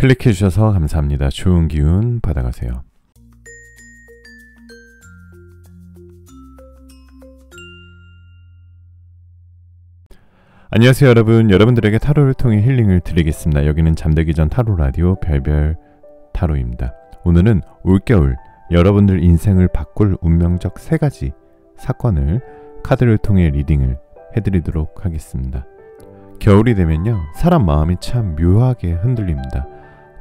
클릭해 주셔서 감사합니다. 좋은 기운 받아가세요. 안녕하세요 여러분. 여러분들에게 타로를 통해 힐링을 드리겠습니다. 여기는 잠들기 전 타로 라디오 별별 타로입니다. 오늘은 올겨울 여러분들 인생을 바꿀 운명적 3가지 사건을 카드를 통해 리딩을 해드리도록 하겠습니다. 겨울이 되면요, 사람 마음이 참 묘하게 흔들립니다.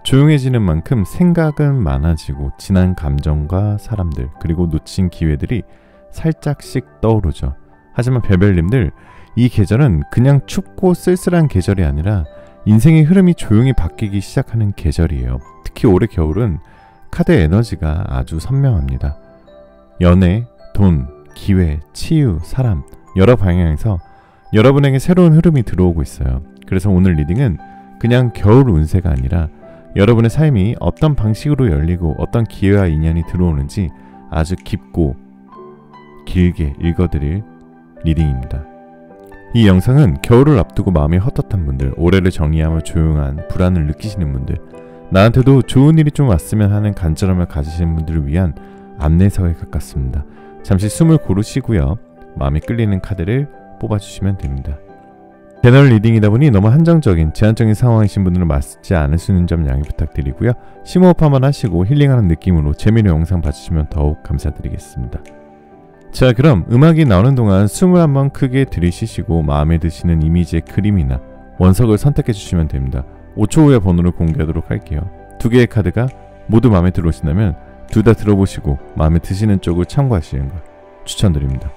조용해지는 만큼 생각은 많아지고 지난 감정과 사람들 그리고 놓친 기회들이 살짝씩 떠오르죠. 하지만 별별님들, 이 계절은 그냥 춥고 쓸쓸한 계절이 아니라 인생의 흐름이 조용히 바뀌기 시작하는 계절이에요. 특히 올해 겨울은 카드의 에너지가 아주 선명합니다. 연애, 돈, 기회, 치유, 사람 여러 방향에서 여러분에게 새로운 흐름이 들어오고 있어요. 그래서 오늘 리딩은 그냥 겨울 운세가 아니라 여러분의 삶이 어떤 방식으로 열리고 어떤 기회와 인연이 들어오는지 아주 깊고 길게 읽어드릴 리딩입니다. 이 영상은 겨울을 앞두고 마음이 헛헛한 분들, 올해를 정리하며 조용한 불안을 느끼시는 분들, 나한테도 좋은 일이 좀 왔으면 하는 간절함을 가지시는 분들을 위한 안내서에 가깝습니다. 잠시 숨을 고르시고요, 마음에 끌리는 카드를 뽑아주시면 됩니다. 제너럴 리딩이다 보니 너무 한정적인 제한적인 상황이신 분들은 맞지 않을 수 있는 점 양해 부탁드리고요. 심호흡 한번 하시고 힐링하는 느낌으로 재미있는 영상 봐주시면 더욱 감사드리겠습니다. 자, 그럼 음악이 나오는 동안 숨을 한번 크게 들이쉬시고 마음에 드시는 이미지의 그림이나 원석을 선택해 주시면 됩니다. 5초 후에 번호를 공개하도록 할게요. 2개의 카드가 모두 마음에 들어오신다면 둘 다 들어보시고 마음에 드시는 쪽을 참고하시는 걸 추천드립니다.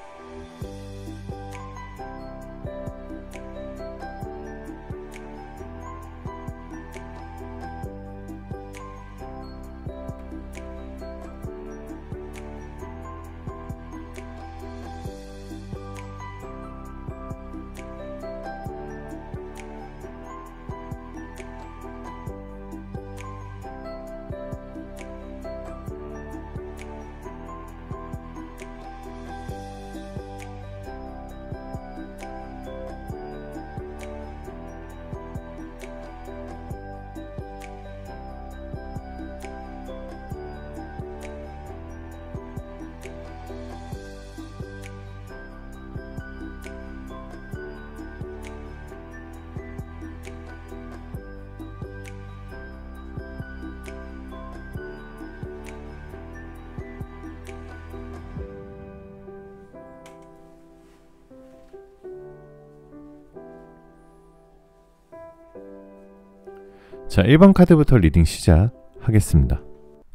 자, 1번 카드부터 리딩 시작하겠습니다.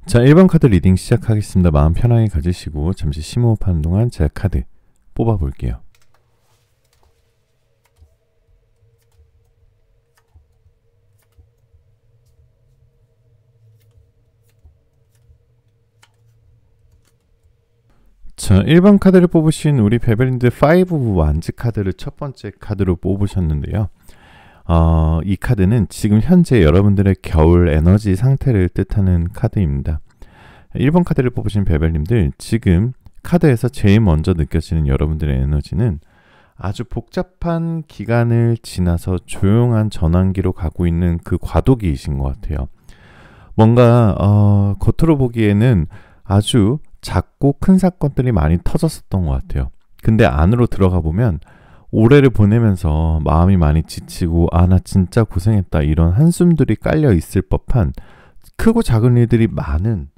자, 1번 카드 리딩 시작하겠습니다. 마음 편하게 가지시고 잠시 심호흡하는 동안 제가 카드 뽑아볼게요. 자, 1번 카드를 뽑으신 우리 베베린드 5 완즈 카드를 첫 번째 카드로 뽑으셨는데요. 이 카드는 지금 현재 여러분들의 겨울 에너지 상태를 뜻하는 카드입니다. 1번 카드를 뽑으신 베벨님들, 지금 카드에서 제일 먼저 느껴지는 여러분들의 에너지는 아주 복잡한 기간을 지나서 조용한 전환기로 가고 있는 그 과도기이신 것 같아요. 뭔가 겉으로 보기에는 아주 작고 큰 사건들이 많이 터졌었던 것 같아요. 근데 안으로 들어가 보면 올해를 보내면서 마음이 많이 지치고 나 진짜 고생했다 이런 한숨들이 깔려 있을 법한 크고 작은 일들이 많은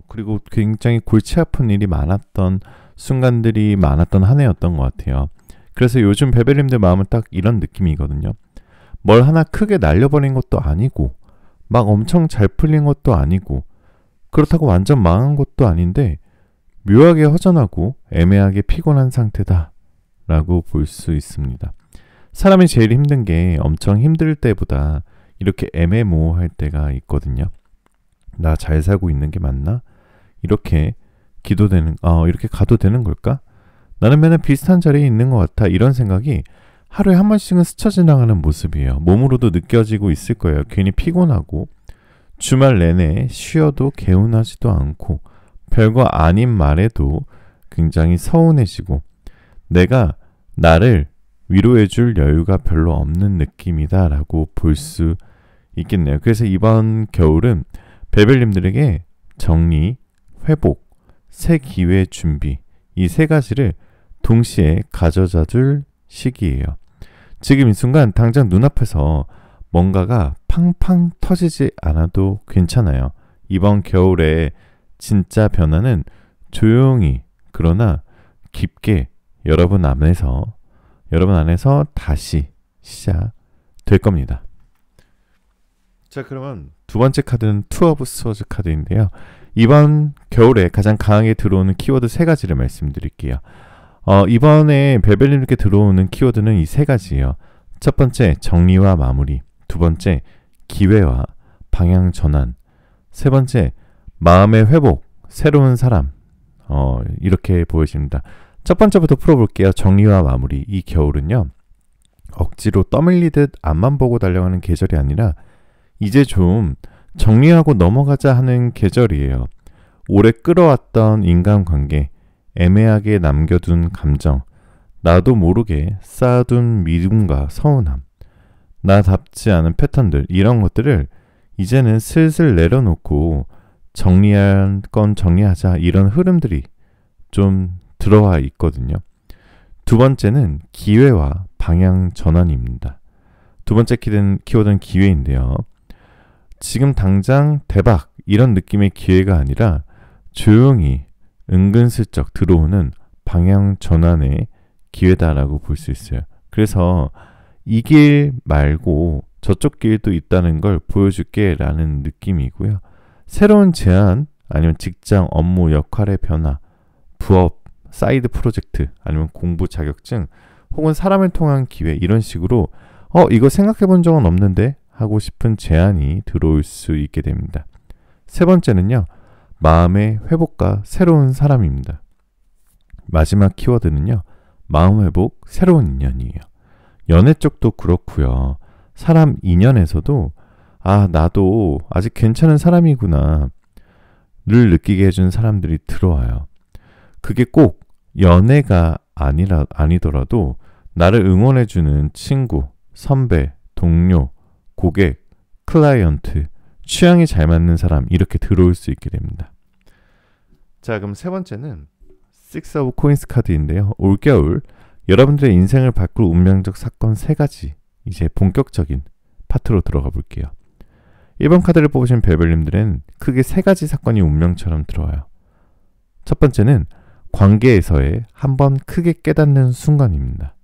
그리고 굉장히 골치 아픈 일이 많았던 순간들이 많았던 한 해였던 것 같아요. 그래서 요즘 베벨님들 마음은 딱 이런 느낌이거든요. 뭘 하나 크게 날려버린 것도 아니고 막 엄청 잘 풀린 것도 아니고 그렇다고 완전 망한 것도 아닌데 묘하게 허전하고 애매하게 피곤한 상태다 라고 볼 수 있습니다. 사람이 제일 힘든 게 엄청 힘들 때보다 이렇게 애매모호할 때가 있거든요. 나 잘 살고 있는 게 맞나? 이렇게 이렇게 가도 되는 걸까? 나는 맨날 비슷한 자리에 있는 것 같아. 이런 생각이 하루에 한 번씩은 스쳐 지나가는 모습이에요. 몸으로도 느껴지고 있을 거예요. 괜히 피곤하고 주말 내내 쉬어도 개운하지도 않고 별거 아닌 말에도 굉장히 서운해지고 내가 나를 위로해줄 여유가 별로 없는 느낌이다 라고 볼 수 있겠네요. 그래서 이번 겨울은 벨벨님들에게 정리, 회복, 새 기회 준비 이 세 가지를 동시에 가져다 줄 시기예요. 지금 이 순간 당장 눈앞에서 뭔가가 팡팡 터지지 않아도 괜찮아요. 이번 겨울에 진짜 변화는 조용히 그러나 깊게 여러분 안에서 다시 시작될 겁니다. 자, 그러면 두 번째 카드는 투 오브 스워즈 카드인데요. 이번 겨울에 가장 강하게 들어오는 키워드 세 가지를 말씀드릴게요. 이번에 벨벨님께 들어오는 키워드는 이 세 가지예요. 첫 번째, 정리와 마무리. 두 번째, 기회와 방향 전환. 세 번째, 마음의 회복, 새로운 사람. 이렇게 보여집니다. 첫 번째부터 풀어볼게요. 정리와 마무리. 이 겨울은요, 억지로 떠밀리듯 앞만 보고 달려가는 계절이 아니라 이제 좀 정리하고 넘어가자 하는 계절이에요. 오래 끌어왔던 인간관계, 애매하게 남겨둔 감정, 나도 모르게 쌓아둔 미움과 서운함, 나답지 않은 패턴들, 이런 것들을 이제는 슬슬 내려놓고 정리할 건 정리하자, 이런 흐름들이 좀 들어와 있거든요. 두 번째는 기회와 방향 전환입니다. 두 번째 키워드는 기회인데요. 지금 당장 대박 이런 느낌의 기회가 아니라 조용히 은근슬쩍 들어오는 방향 전환의 기회다라고 볼 수 있어요. 그래서 이 길 말고 저쪽 길도 있다는 걸 보여줄게 라는 느낌이고요. 새로운 제안, 아니면 직장 업무 역할의 변화, 부업, 사이드 프로젝트, 아니면 공부 자격증, 혹은 사람을 통한 기회, 이런 식으로 이거 생각해 본 적은 없는데 하고 싶은 제안이 들어올 수 있게 됩니다. 세 번째는요, 마음의 회복과 새로운 사람입니다. 마지막 키워드는요, 마음 회복, 새로운 인연이에요. 연애 쪽도 그렇고요. 사람 인연에서도 나도 아직 괜찮은 사람이구나 를 느끼게 해준 사람들이 들어와요. 그게 꼭 연애가 아니더라도 나를 응원해주는 친구, 선배, 동료, 고객, 클라이언트, 취향이 잘 맞는 사람, 이렇게 들어올 수 있게 됩니다. 자, 그럼 세 번째는 Six of Coins 카드인데요. 올겨울 여러분들의 인생을 바꿀 운명적 사건 세 가지, 이제 본격적인 파트로 들어가 볼게요. 1번 카드를 뽑으신 벨벨님들은 크게 세 가지 사건이 운명처럼 들어와요. 첫 번째는 관계에서의 한번 크게 깨닫는 순간입니다.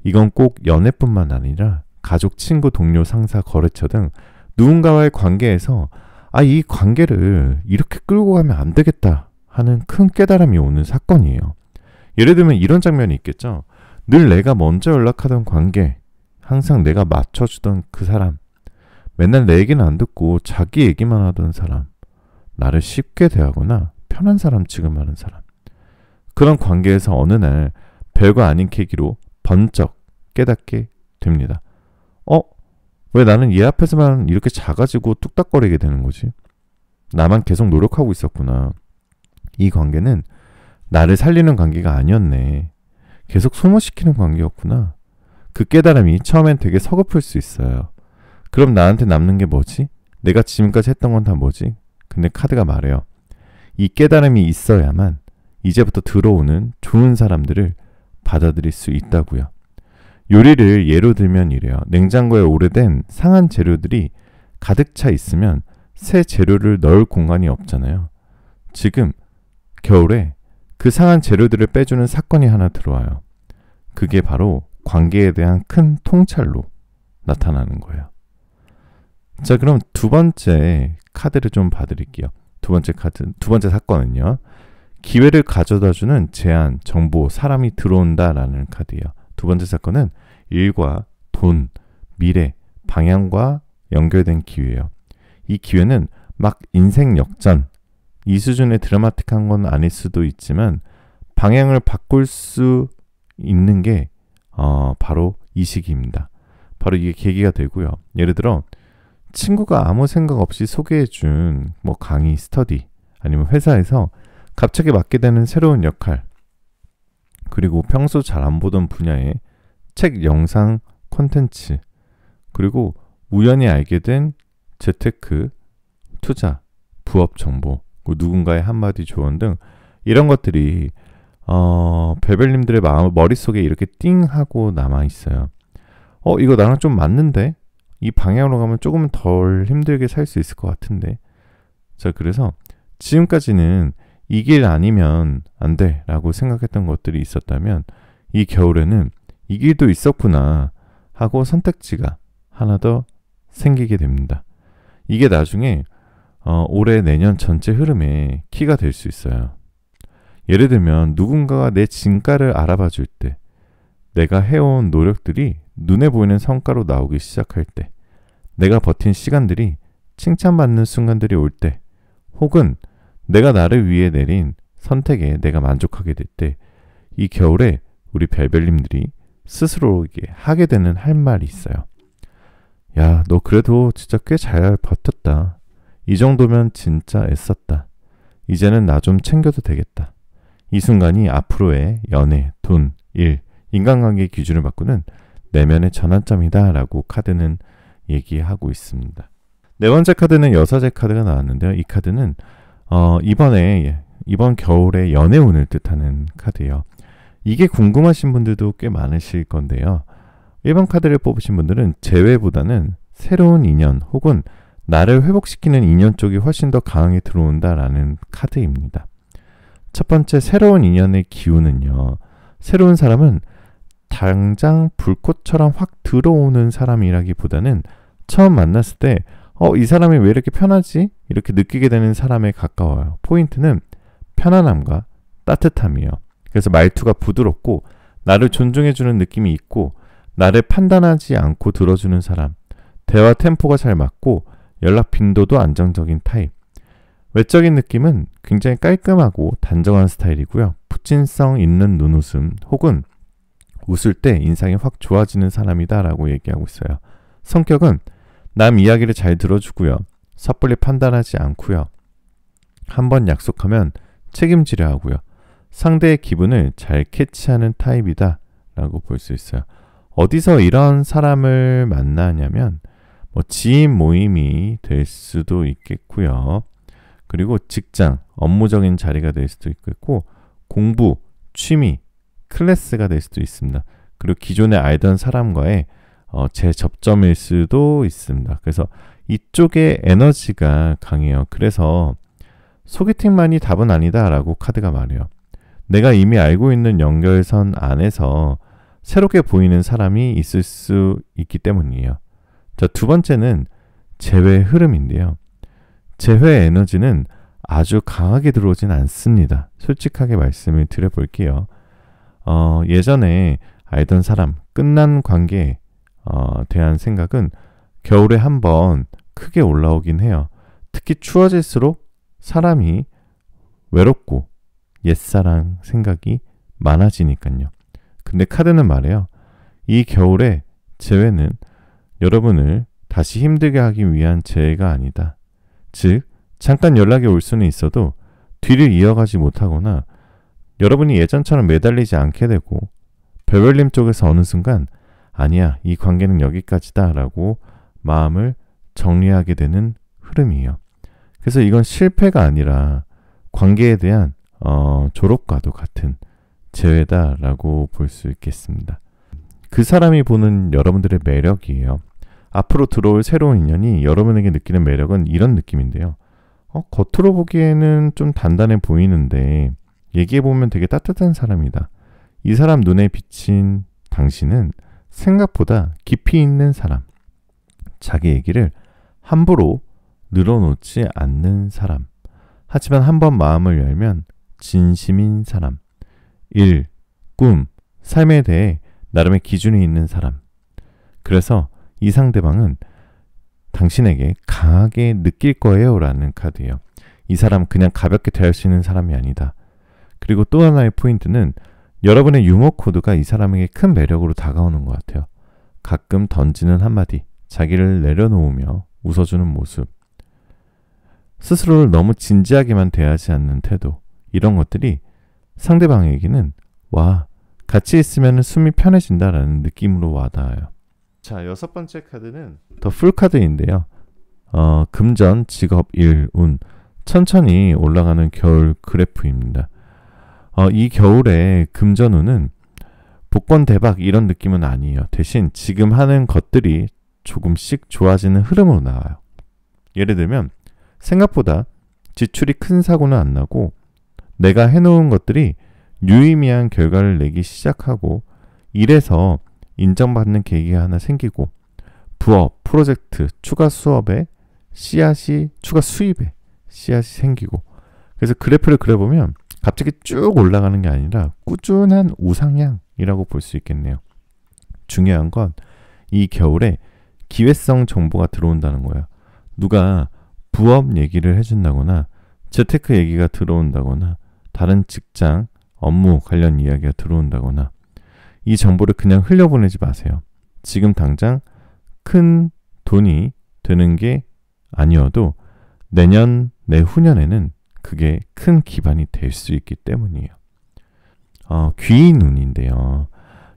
이건 꼭 연애뿐만 아니라 가족, 친구, 동료, 상사, 거래처 등 누군가와의 관계에서 이 관계를 이렇게 끌고 가면 안 되겠다 하는 큰 깨달음이 오는 사건이에요. 예를 들면 이런 장면이 있겠죠. 늘 내가 먼저 연락하던 관계, 항상 내가 맞춰주던 그 사람, 맨날 내 얘기는 안 듣고 자기 얘기만 하던 사람, 나를 쉽게 대하거나 편한 사람 취급하는 사람, 그런 관계에서 어느 날 별거 아닌 계기로 번쩍 깨닫게 됩니다. 왜 나는 얘 앞에서만 이렇게 작아지고 뚝딱거리게 되는 거지? 나만 계속 노력하고 있었구나. 이 관계는 나를 살리는 관계가 아니었네. 계속 소모시키는 관계였구나. 그 깨달음이 처음엔 되게 서글플 수 있어요. 그럼 나한테 남는 게 뭐지? 내가 지금까지 했던 건 다 뭐지? 근데 카드가 말해요. 이 깨달음이 있어야만 이제부터 들어오는 좋은 사람들을 받아들일 수 있다고요. 요리를 예로 들면 이래요. 냉장고에 오래된 상한 재료들이 가득 차 있으면 새 재료를 넣을 공간이 없잖아요. 지금 겨울에 그 상한 재료들을 빼주는 사건이 하나 들어와요. 그게 바로 관계에 대한 큰 통찰로 나타나는 거예요. 자, 그럼 두 번째 카드를 좀 봐드릴게요. 두 번째 사건은요, 기회를 가져다주는 제안, 정보, 사람이 들어온다라는 카드예요. 두 번째 사건은 일과 돈, 미래, 방향과 연결된 기회예요. 이 기회는 막 인생 역전, 이 수준의 드라마틱한 건 아닐 수도 있지만 방향을 바꿀 수 있는 게 바로 이 시기입니다. 바로 이게 계기가 되고요. 예를 들어 친구가 아무 생각 없이 소개해준 강의, 스터디, 아니면 회사에서 갑자기 맡게 되는 새로운 역할, 그리고 평소 잘 안 보던 분야의 책, 영상, 콘텐츠, 그리고 우연히 알게 된 재테크, 투자, 부업 정보, 누군가의 한마디 조언 등 이런 것들이 별별님들의 머릿속에 이렇게 띵 하고 남아있어요. 이거 나랑 좀 맞는데? 이 방향으로 가면 조금 덜 힘들게 살 수 있을 것 같은데. 자, 그래서 지금까지는 이 길 아니면 안 돼 라고 생각했던 것들이 있었다면 이 겨울에는 이 길도 있었구나 하고 선택지가 하나 더 생기게 됩니다. 이게 나중에 올해 내년 전체 흐름에 키가 될 수 있어요. 예를 들면 누군가가 내 진가를 알아봐 줄 때, 내가 해온 노력들이 눈에 보이는 성과로 나오기 시작할 때, 내가 버틴 시간들이 칭찬받는 순간들이 올 때, 혹은 내가 나를 위해 내린 선택에 내가 만족하게 될 때, 이 겨울에 우리 별별님들이 스스로에게 하게 되는 할 말이 있어요. 야, 너 그래도 진짜 꽤 잘 버텼다. 이 정도면 진짜 애썼다. 이제는 나 좀 챙겨도 되겠다. 이 순간이 앞으로의 연애, 돈, 일, 인간관계의 기준을 바꾸는 내면의 전환점이다 라고 카드는 얘기하고 있습니다. 네 번째 카드는 여사제 카드가 나왔는데요. 이 카드는 이번 겨울의 연애운을 뜻하는 카드예요. 이게 궁금하신 분들도 꽤 많으실 건데요. 1번 카드를 뽑으신 분들은 재회보다는 새로운 인연 혹은 나를 회복시키는 인연 쪽이 훨씬 더 강하게 들어온다라는 카드입니다. 첫 번째 새로운 인연의 기운은요. 새로운 사람은 당장 불꽃처럼 확 들어오는 사람이라기보다는 처음 만났을 때 이 사람이 왜 이렇게 편하지? 이렇게 느끼게 되는 사람에 가까워요. 포인트는 편안함과 따뜻함이에요. 그래서 말투가 부드럽고 나를 존중해주는 느낌이 있고 나를 판단하지 않고 들어주는 사람, 대화 템포가 잘 맞고 연락 빈도도 안정적인 타입. 외적인 느낌은 굉장히 깔끔하고 단정한 스타일이고요. 푸친성 있는 눈웃음 혹은 웃을 때 인상이 확 좋아지는 사람이다 라고 얘기하고 있어요. 성격은 남 이야기를 잘 들어주고요. 섣불리 판단하지 않고요. 한번 약속하면 책임지려 하고요. 상대의 기분을 잘 캐치하는 타입이다 라고 볼 수 있어요. 어디서 이런 사람을 만나냐면 지인 모임이 될 수도 있겠고요. 그리고 직장, 업무적인 자리가 될 수도 있겠고 공부, 취미, 클래스가 될 수도 있습니다. 그리고 기존에 알던 사람과의 재접점일 수도 있습니다. 그래서 이쪽에 에너지가 강해요. 그래서 소개팅만이 답은 아니다 라고 카드가 말해요. 내가 이미 알고 있는 연결선 안에서 새롭게 보이는 사람이 있을 수 있기 때문이에요. 자, 두 번째는 재회 흐름인데요. 재회 에너지는 아주 강하게 들어오진 않습니다. 솔직하게 말씀을 드려볼게요. 예전에 알던 사람, 끝난 관계에 대한 생각은 겨울에 한번 크게 올라오긴 해요. 특히 추워질수록 사람이 외롭고 옛사랑 생각이 많아지니까요. 근데 카드는 말해요. 이 겨울에 재회는 여러분을 다시 힘들게 하기 위한 재회가 아니다. 즉, 잠깐 연락이 올 수는 있어도 뒤를 이어가지 못하거나 여러분이 예전처럼 매달리지 않게 되고 별별님 쪽에서 어느 순간 아니야, 이 관계는 여기까지다 라고 마음을 정리하게 되는 흐름이에요. 그래서 이건 실패가 아니라 관계에 대한 졸업과도 같은 재회다라고 볼 수 있겠습니다. 그 사람이 보는 여러분들의 매력이에요. 앞으로 들어올 새로운 인연이 여러분에게 느끼는 매력은 이런 느낌인데요. 겉으로 보기에는 좀 단단해 보이는데 얘기해보면 되게 따뜻한 사람이다. 이 사람 눈에 비친 당신은 생각보다 깊이 있는 사람. 자기 얘기를 함부로 늘어놓지 않는 사람. 하지만 한번 마음을 열면 진심인 사람. 일, 꿈, 삶에 대해 나름의 기준이 있는 사람. 그래서 이 상대방은 당신에게 강하게 느낄 거예요 라는 카드예요. 이 사람 그냥 가볍게 대할 수 있는 사람이 아니다. 그리고 또 하나의 포인트는 여러분의 유머 코드가 이 사람에게 큰 매력으로 다가오는 것 같아요. 가끔 던지는 한마디, 자기를 내려놓으며 웃어주는 모습, 스스로를 너무 진지하게만 대하지 않는 태도, 이런 것들이 상대방에게는 와, 같이 있으면 숨이 편해진다라는 느낌으로 와닿아요. 자, 6번째 카드는 더 풀 카드인데요. 금전, 직업, 일, 운 천천히 올라가는 겨울 그래프입니다. 이 겨울에 금전운은 복권 대박 이런 느낌은 아니에요. 대신 지금 하는 것들이 조금씩 좋아지는 흐름으로 나와요. 예를 들면 생각보다 지출이 큰 사고는 안 나고 내가 해놓은 것들이 유의미한 결과를 내기 시작하고 일에서 인정받는 계기가 하나 생기고 부업, 프로젝트, 추가 수입에 씨앗이 생기고 그래서 그래프를 그려보면 갑자기 쭉 올라가는 게 아니라 꾸준한 우상향이라고 볼 수 있겠네요. 중요한 건 이 겨울에 기회성 정보가 들어온다는 거예요. 누가 부업 얘기를 해준다거나 재테크 얘기가 들어온다거나 다른 직장, 업무 관련 이야기가 들어온다거나 이 정보를 그냥 흘려보내지 마세요. 지금 당장 큰 돈이 되는 게 아니어도 내년, 내후년에는 그게 큰 기반이 될 수 있기 때문이에요. 귀인운인데요.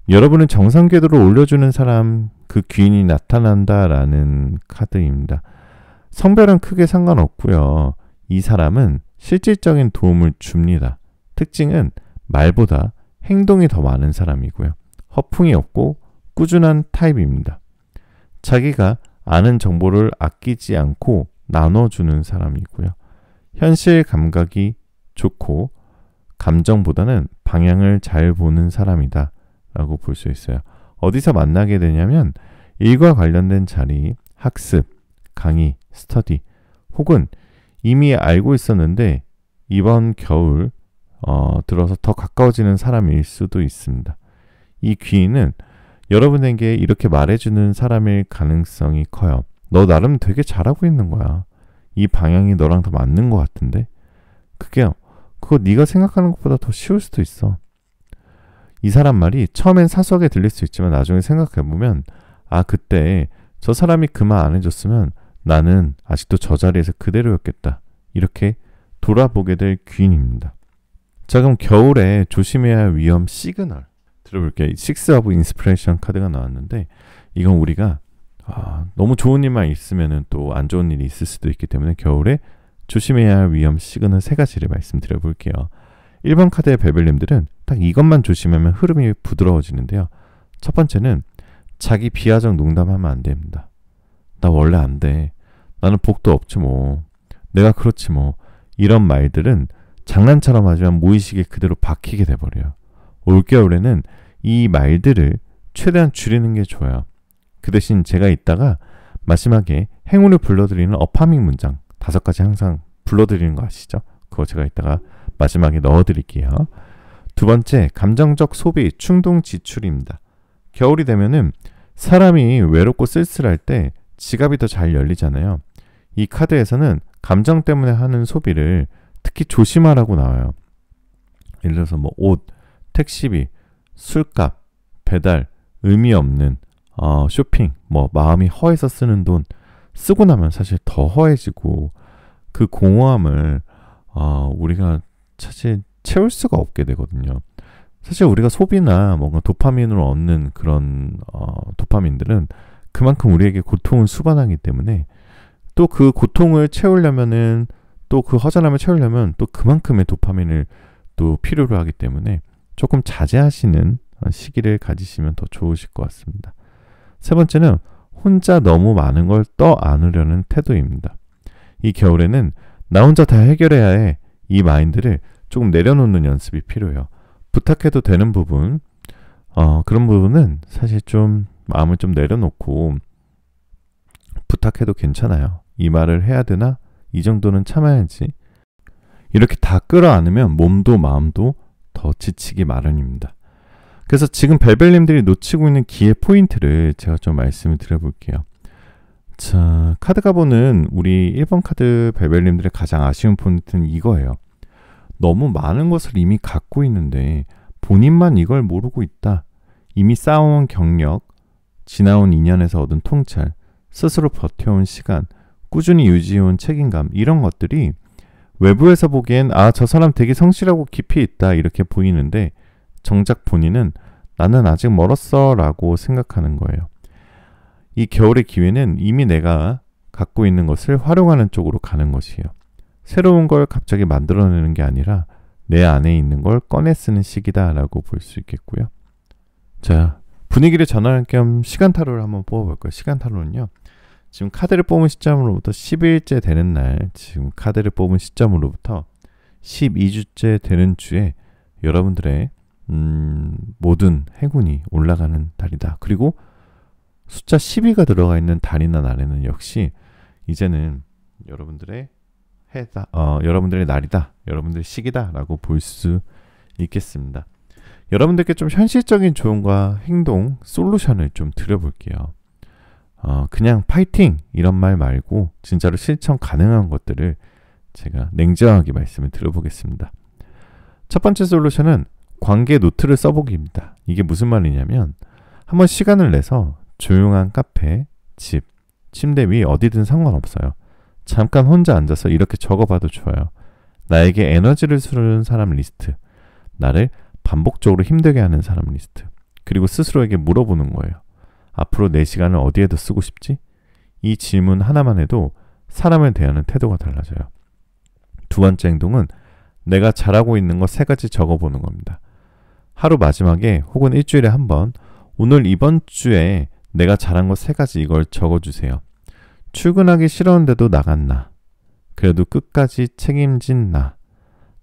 여러분은 정상 궤도를 올려주는 사람, 그 귀인이 나타난다라는 카드입니다. 성별은 크게 상관없고요. 이 사람은 실질적인 도움을 줍니다. 특징은 말보다 행동이 더 많은 사람이고요. 허풍이 없고 꾸준한 타입입니다. 자기가 아는 정보를 아끼지 않고 나눠주는 사람이고요. 현실 감각이 좋고 감정보다는 방향을 잘 보는 사람이다 라고 볼 수 있어요. 어디서 만나게 되냐면 일과 관련된 자리, 학습, 강의, 스터디 혹은 이미 알고 있었는데 이번 겨울 들어서 더 가까워지는 사람일 수도 있습니다. 이 귀인은 여러분에게 이렇게 말해주는 사람일 가능성이 커요. 너 나름 되게 잘하고 있는 거야. 이 방향이 너랑 더 맞는 것 같은데? 그거 네가 생각하는 것보다 더 쉬울 수도 있어. 이 사람 말이 처음엔 사소하게 들릴 수 있지만 나중에 생각해보면 그때 저 사람이 그 말 안 해줬으면 나는 아직도 저 자리에서 그대로였겠다. 이렇게 돌아보게 될 귀인입니다. 자, 그럼 겨울에 조심해야 할 위험 시그널 들어볼게요. Six of Inspiration 카드가 나왔는데 이건 우리가 너무 좋은 일만 있으면 또 안 좋은 일이 있을 수도 있기 때문에 겨울에 조심해야 할 위험 시그널 3가지를 말씀드려 볼게요. 1번 카드의 베벨님들은 딱 이것만 조심하면 흐름이 부드러워지는데요. 첫 번째는 자기 비하적 농담하면 안 됩니다. 나 원래 안 돼. 나는 복도 없지 뭐. 내가 그렇지 뭐. 이런 말들은 장난처럼 하지만 무의식에 그대로 박히게 돼버려요. 올겨울에는 이 말들을 최대한 줄이는 게 좋아요. 그 대신 제가 이따가 마지막에 행운을 불러드리는 어파밍 문장 5가지 항상 불러드리는 거 아시죠? 그거 제가 이따가 마지막에 넣어드릴게요. 두 번째, 감정적 소비, 충동 지출입니다. 겨울이 되면은 사람이 외롭고 쓸쓸할 때 지갑이 더 잘 열리잖아요. 이 카드에서는 감정 때문에 하는 소비를 특히 조심하라고 나와요. 예를 들어서 뭐 옷, 택시비, 술값, 배달, 의미 없는 쇼핑, 뭐 마음이 허해서 쓰는 돈 쓰고 나면 사실 더 허해지고 그 공허함을 우리가 사실 채울 수가 없게 되거든요. 사실 우리가 소비나 뭔가 도파민으로 얻는 그런 도파민들은 그만큼 우리에게 고통을 수반하기 때문에 또 그 고통을 채우려면은 또 그 허전함을 채우려면 또 그만큼의 도파민을 또 필요로 하기 때문에 조금 자제하시는 시기를 가지시면 더 좋으실 것 같습니다. 세 번째는 혼자 너무 많은 걸 떠 안으려는 태도입니다. 이 겨울에는 나 혼자 다 해결해야 해. 이 마인드를 조금 내려놓는 연습이 필요해요. 부탁해도 되는 부분, 그런 부분은 사실 좀 마음을 좀 내려놓고 부탁해도 괜찮아요. 이 말을 해야 되나? 이 정도는 참아야지. 이렇게 다 끌어안으면 몸도 마음도 더 지치기 마련입니다. 그래서 지금 벨벨님들이 놓치고 있는 기회 포인트를 제가 좀 말씀을 드려볼게요. 자, 카드가 보는 우리 1번 카드 벨벨님들의 가장 아쉬운 포인트는 이거예요. 너무 많은 것을 이미 갖고 있는데 본인만 이걸 모르고 있다. 이미 쌓아온 경력, 지나온 2년에서 얻은 통찰, 스스로 버텨온 시간, 꾸준히 유지해온 책임감 이런 것들이 외부에서 보기엔 저 사람 되게 성실하고 깊이 있다 이렇게 보이는데 정작 본인은 나는 아직 멀었어 라고 생각하는 거예요. 이 겨울의 기회는 이미 내가 갖고 있는 것을 활용하는 쪽으로 가는 것이에요. 새로운 걸 갑자기 만들어내는 게 아니라 내 안에 있는 걸 꺼내 쓰는 시기다라고 볼 수 있겠고요. 자, 분위기를 전환할 겸 시간 타로를 한번 뽑아볼까요? 시간 타로는요, 지금 카드를 뽑은 시점으로부터 10일째 되는 날, 지금 카드를 뽑은 시점으로부터 12주째 되는 주에 여러분들의 모든 행운이 올라가는 달이다. 그리고 숫자 12가 들어가 있는 달이나 날에는 역시 이제는 여러분들의 여러분들의 날이다, 여러분들의 시기다라고 볼 수 있겠습니다. 여러분들께 좀 현실적인 조언과 행동, 솔루션을 좀 드려볼게요. 그냥 파이팅 이런 말 말고 진짜로 실천 가능한 것들을 제가 냉정하게 말씀을 드려보겠습니다. 첫 번째 솔루션은 관계 노트를 써보기입니다. 이게 무슨 말이냐면 한번 시간을 내서 조용한 카페, 집, 침대 위 어디든 상관없어요. 잠깐 혼자 앉아서 이렇게 적어봐도 좋아요. 나에게 에너지를 주는 사람 리스트, 나를 반복적으로 힘들게 하는 사람 리스트, 그리고 스스로에게 물어보는 거예요. 앞으로 내 시간을 어디에 더 쓰고 싶지? 이 질문 하나만 해도 사람을 대하는 태도가 달라져요. 두 번째 행동은 내가 잘하고 있는 거 3가지 적어보는 겁니다. 하루 마지막에 혹은 일주일에 한 번, 오늘 이번 주에 내가 잘한 거 3가지 이걸 적어주세요. 출근하기 싫었는데도 나간 나, 그래도 끝까지 책임진 나,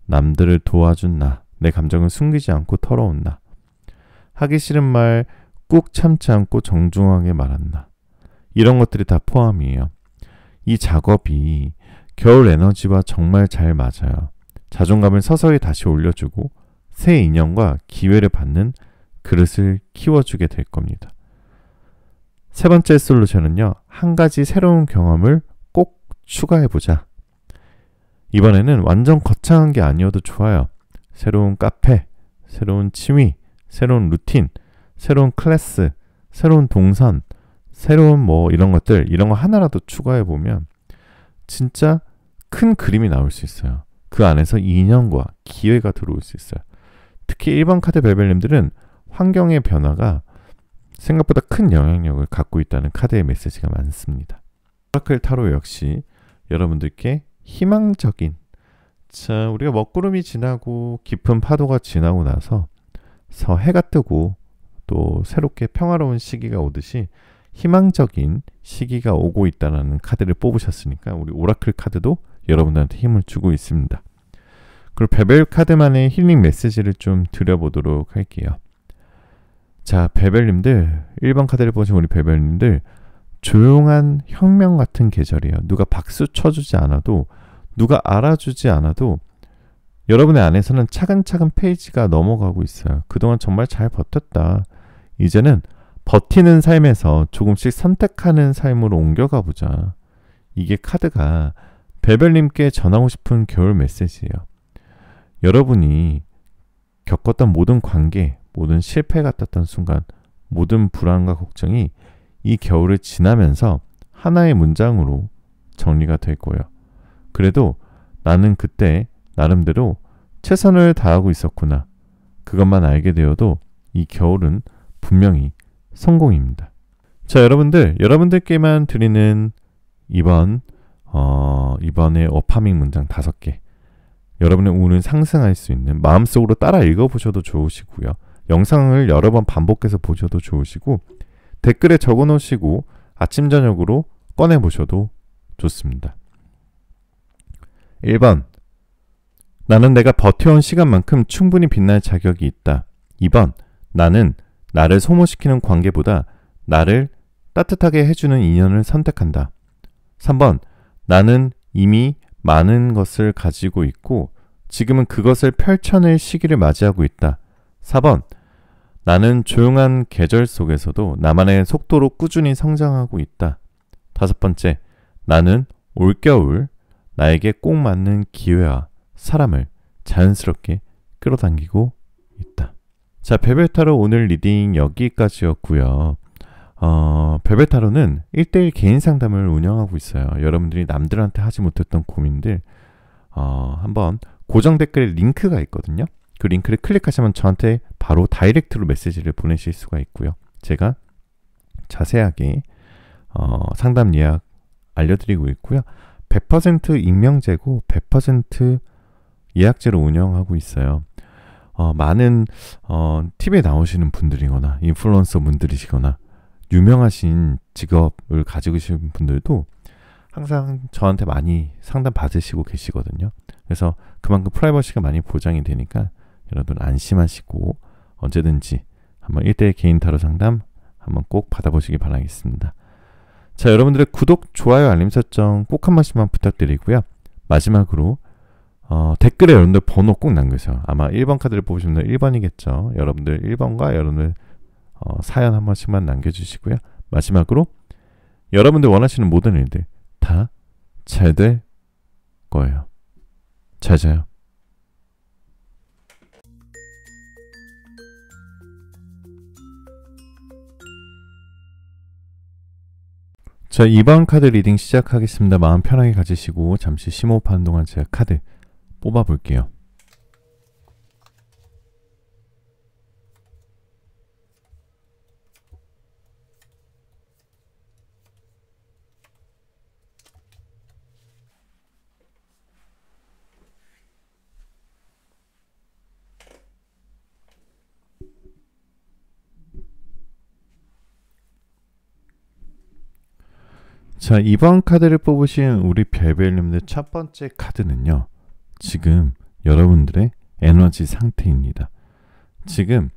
남들을 도와준 나, 내 감정을 숨기지 않고 털어온 나, 하기 싫은 말 꾹 참지 않고 정중하게 말한 나, 이런 것들이 다 포함이에요. 이 작업이 겨울 에너지와 정말 잘 맞아요. 자존감을 서서히 다시 올려주고 새 인연과 기회를 받는 그릇을 키워주게 될 겁니다. 세 번째 솔루션은요, 한 가지 새로운 경험을 꼭 추가해보자. 이번에는 완전 거창한 게 아니어도 좋아요. 새로운 카페, 새로운 취미, 새로운 루틴, 새로운 클래스, 새로운 동선, 새로운 이런 것들, 이런 거 하나라도 추가해보면 진짜 큰 그림이 나올 수 있어요. 그 안에서 인연과 기회가 들어올 수 있어요. 특히 1번 카드 벨벨님들은 환경의 변화가 생각보다 큰 영향력을 갖고 있다는 카드의 메시지가 많습니다. 오라클 타로 역시 여러분들께 희망적인, 자, 우리가 먹구름이 지나고 깊은 파도가 지나고 나서 해가 뜨고 또 새롭게 평화로운 시기가 오듯이 희망적인 시기가 오고 있다는 카드를 뽑으셨으니까 우리 오라클 카드도 여러분들한테 힘을 주고 있습니다. 그리고 베벨 카드만의 힐링 메시지를 좀 드려보도록 할게요. 자, 베벨님들, 1번 카드를 보신 우리 베벨님들, 조용한 혁명 같은 계절이에요. 누가 박수 쳐주지 않아도, 누가 알아주지 않아도 여러분의 안에서는 차근차근 페이지가 넘어가고 있어요. 그동안 정말 잘 버텼다. 이제는 버티는 삶에서 조금씩 선택하는 삶으로 옮겨가 보자. 이게 카드가 베벨님께 전하고 싶은 겨울 메시지예요. 여러분이 겪었던 모든 관계, 모든 실패 같았던 순간, 모든 불안과 걱정이 이 겨울을 지나면서 하나의 문장으로 정리가 될 거예요. 그래도 나는 그때 나름대로 최선을 다하고 있었구나. 그것만 알게 되어도 이 겨울은 분명히 성공입니다. 자, 여러분들께만 드리는 이번에 어파밍 문장 5개. 여러분의 운을 상승할 수 있는, 마음속으로 따라 읽어보셔도 좋으시고요. 영상을 여러 번 반복해서 보셔도 좋으시고, 댓글에 적어놓으시고 아침 저녁으로 꺼내보셔도 좋습니다. 1번, 나는 내가 버텨온 시간만큼 충분히 빛날 자격이 있다. 2번, 나는 나를 소모시키는 관계보다 나를 따뜻하게 해주는 인연을 선택한다. 3번, 나는 이미 많은 것을 가지고 있고 지금은 그것을 펼쳐낼 시기를 맞이하고 있다. 4번, 나는 조용한 계절 속에서도 나만의 속도로 꾸준히 성장하고 있다. 5번째, 나는 올겨울 나에게 꼭 맞는 기회와 사람을 자연스럽게 끌어당기고 있다. 자, 베벨타로 오늘 리딩 여기까지였고요. 베벨타로는 1대1 개인 상담을 운영하고 있어요. 여러분들이 남들한테 하지 못했던 고민들 한번 고정 댓글에 링크가 있거든요. 그 링크를 클릭하시면 저한테 바로 다이렉트로 메시지를 보내실 수가 있고요. 제가 자세하게 상담 예약 알려드리고 있고요. 100% 익명제고 100% 예약제로 운영하고 있어요. 많은 TV에 나오시는 분들이거나 인플루언서 분들이시거나 유명하신 직업을 가지고 계신 분들도 항상 저한테 많이 상담 받으시고 계시거든요. 그래서 그만큼 프라이버시가 많이 보장이 되니까 여러분 안심하시고 언제든지 한번 1대1 개인 타로 상담 한번 꼭 받아보시기 바라겠습니다. 자, 여러분들의 구독, 좋아요, 알림 설정 꼭 한 번씩만 부탁드리고요. 마지막으로 댓글에 여러분들 번호 꼭 남겨주세요. 아마 1번 카드를 뽑으신 분들 1번이겠죠. 여러분들 1번과 여러분들 사연 한 번씩만 남겨주시고요. 마지막으로 여러분들 원하시는 모든 일들 다 잘 될 거예요. 잘 자요. 자, 2번 카드 리딩 시작하겠습니다. 마음 편하게 가지시고 잠시 심호흡하는 동안 제가 카드 뽑아볼게요. 자, 2번 카드를 뽑으신 우리 별별님들 첫 번째 카드는요. 지금 여러분들의 에너지 상태입니다. 지금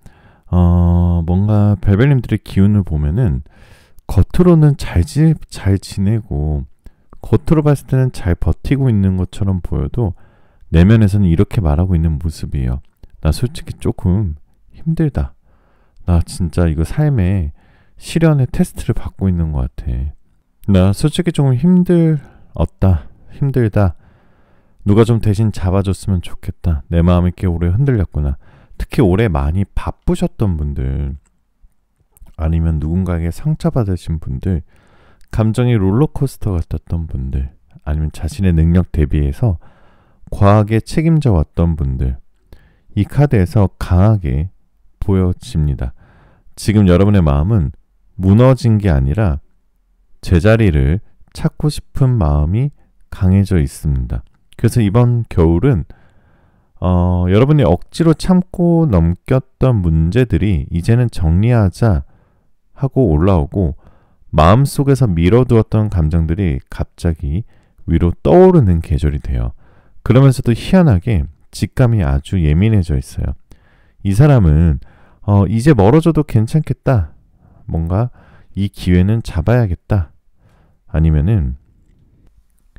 뭔가 별별님들의 기운을 보면은 겉으로는 잘 지내고 겉으로 봤을 때는 잘 버티고 있는 것처럼 보여도 내면에서는 이렇게 말하고 있는 모습이에요. 나 솔직히 조금 힘들다. 나 진짜 이거 삶의 시련의 테스트를 받고 있는 것 같아. 나 솔직히 조금 힘들다. 누가 좀 대신 잡아줬으면 좋겠다. 내 마음이 이렇게 오래 흔들렸구나. 특히 올해 많이 바쁘셨던 분들, 아니면 누군가에게 상처받으신 분들, 감정이 롤러코스터 같았던 분들, 아니면 자신의 능력 대비해서 과하게 책임져 왔던 분들, 이 카드에서 강하게 보여집니다. 지금 여러분의 마음은 무너진 게 아니라 제자리를 찾고 싶은 마음이 강해져 있습니다. 그래서 이번 겨울은 여러분이 억지로 참고 넘겼던 문제들이 이제는 정리하자 하고 올라오고, 마음속에서 미뤄두었던 감정들이 갑자기 위로 떠오르는 계절이 돼요. 그러면서도 희한하게 직감이 아주 예민해져 있어요. 이 사람은 이제 멀어져도 괜찮겠다. 뭔가 이 기회는 잡아야겠다. 아니면은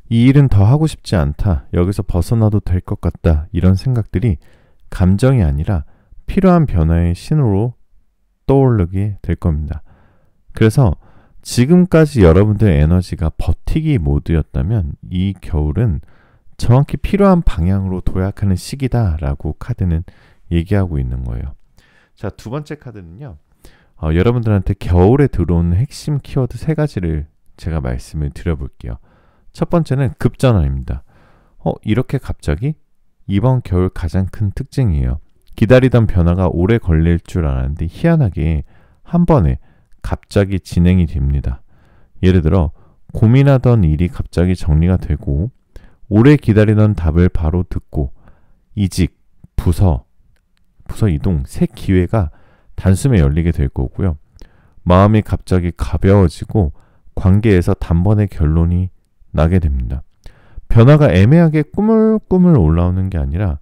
이 일은 더 하고 싶지 않다. 여기서 벗어나도 될 것 같다. 이런 생각들이 감정이 아니라 필요한 변화의 신호로 떠오르게 될 겁니다. 그래서 지금까지 여러분들의 에너지가 버티기 모드였다면 이 겨울은 정확히 필요한 방향으로 도약하는 시기다라고 카드는 얘기하고 있는 거예요. 자, 두 번째 카드는요. 여러분들한테 겨울에 들어오는 핵심 키워드 3가지를 제가 말씀을 드려볼게요. 첫 번째는 급전환입니다. 이렇게 갑자기? 이번 겨울 가장 큰 특징이에요. 기다리던 변화가 오래 걸릴 줄 알았는데 희한하게 한 번에 갑자기 진행이 됩니다. 예를 들어 고민하던 일이 갑자기 정리가 되고, 오래 기다리던 답을 바로 듣고, 이직, 부서 이동, 새 기회가 단숨에 열리게 될 거고요. 마음이 갑자기 가벼워지고 관계에서 단번에 결론이 나게 됩니다. 변화가 애매하게 꾸물꾸물 올라오는 게 아니라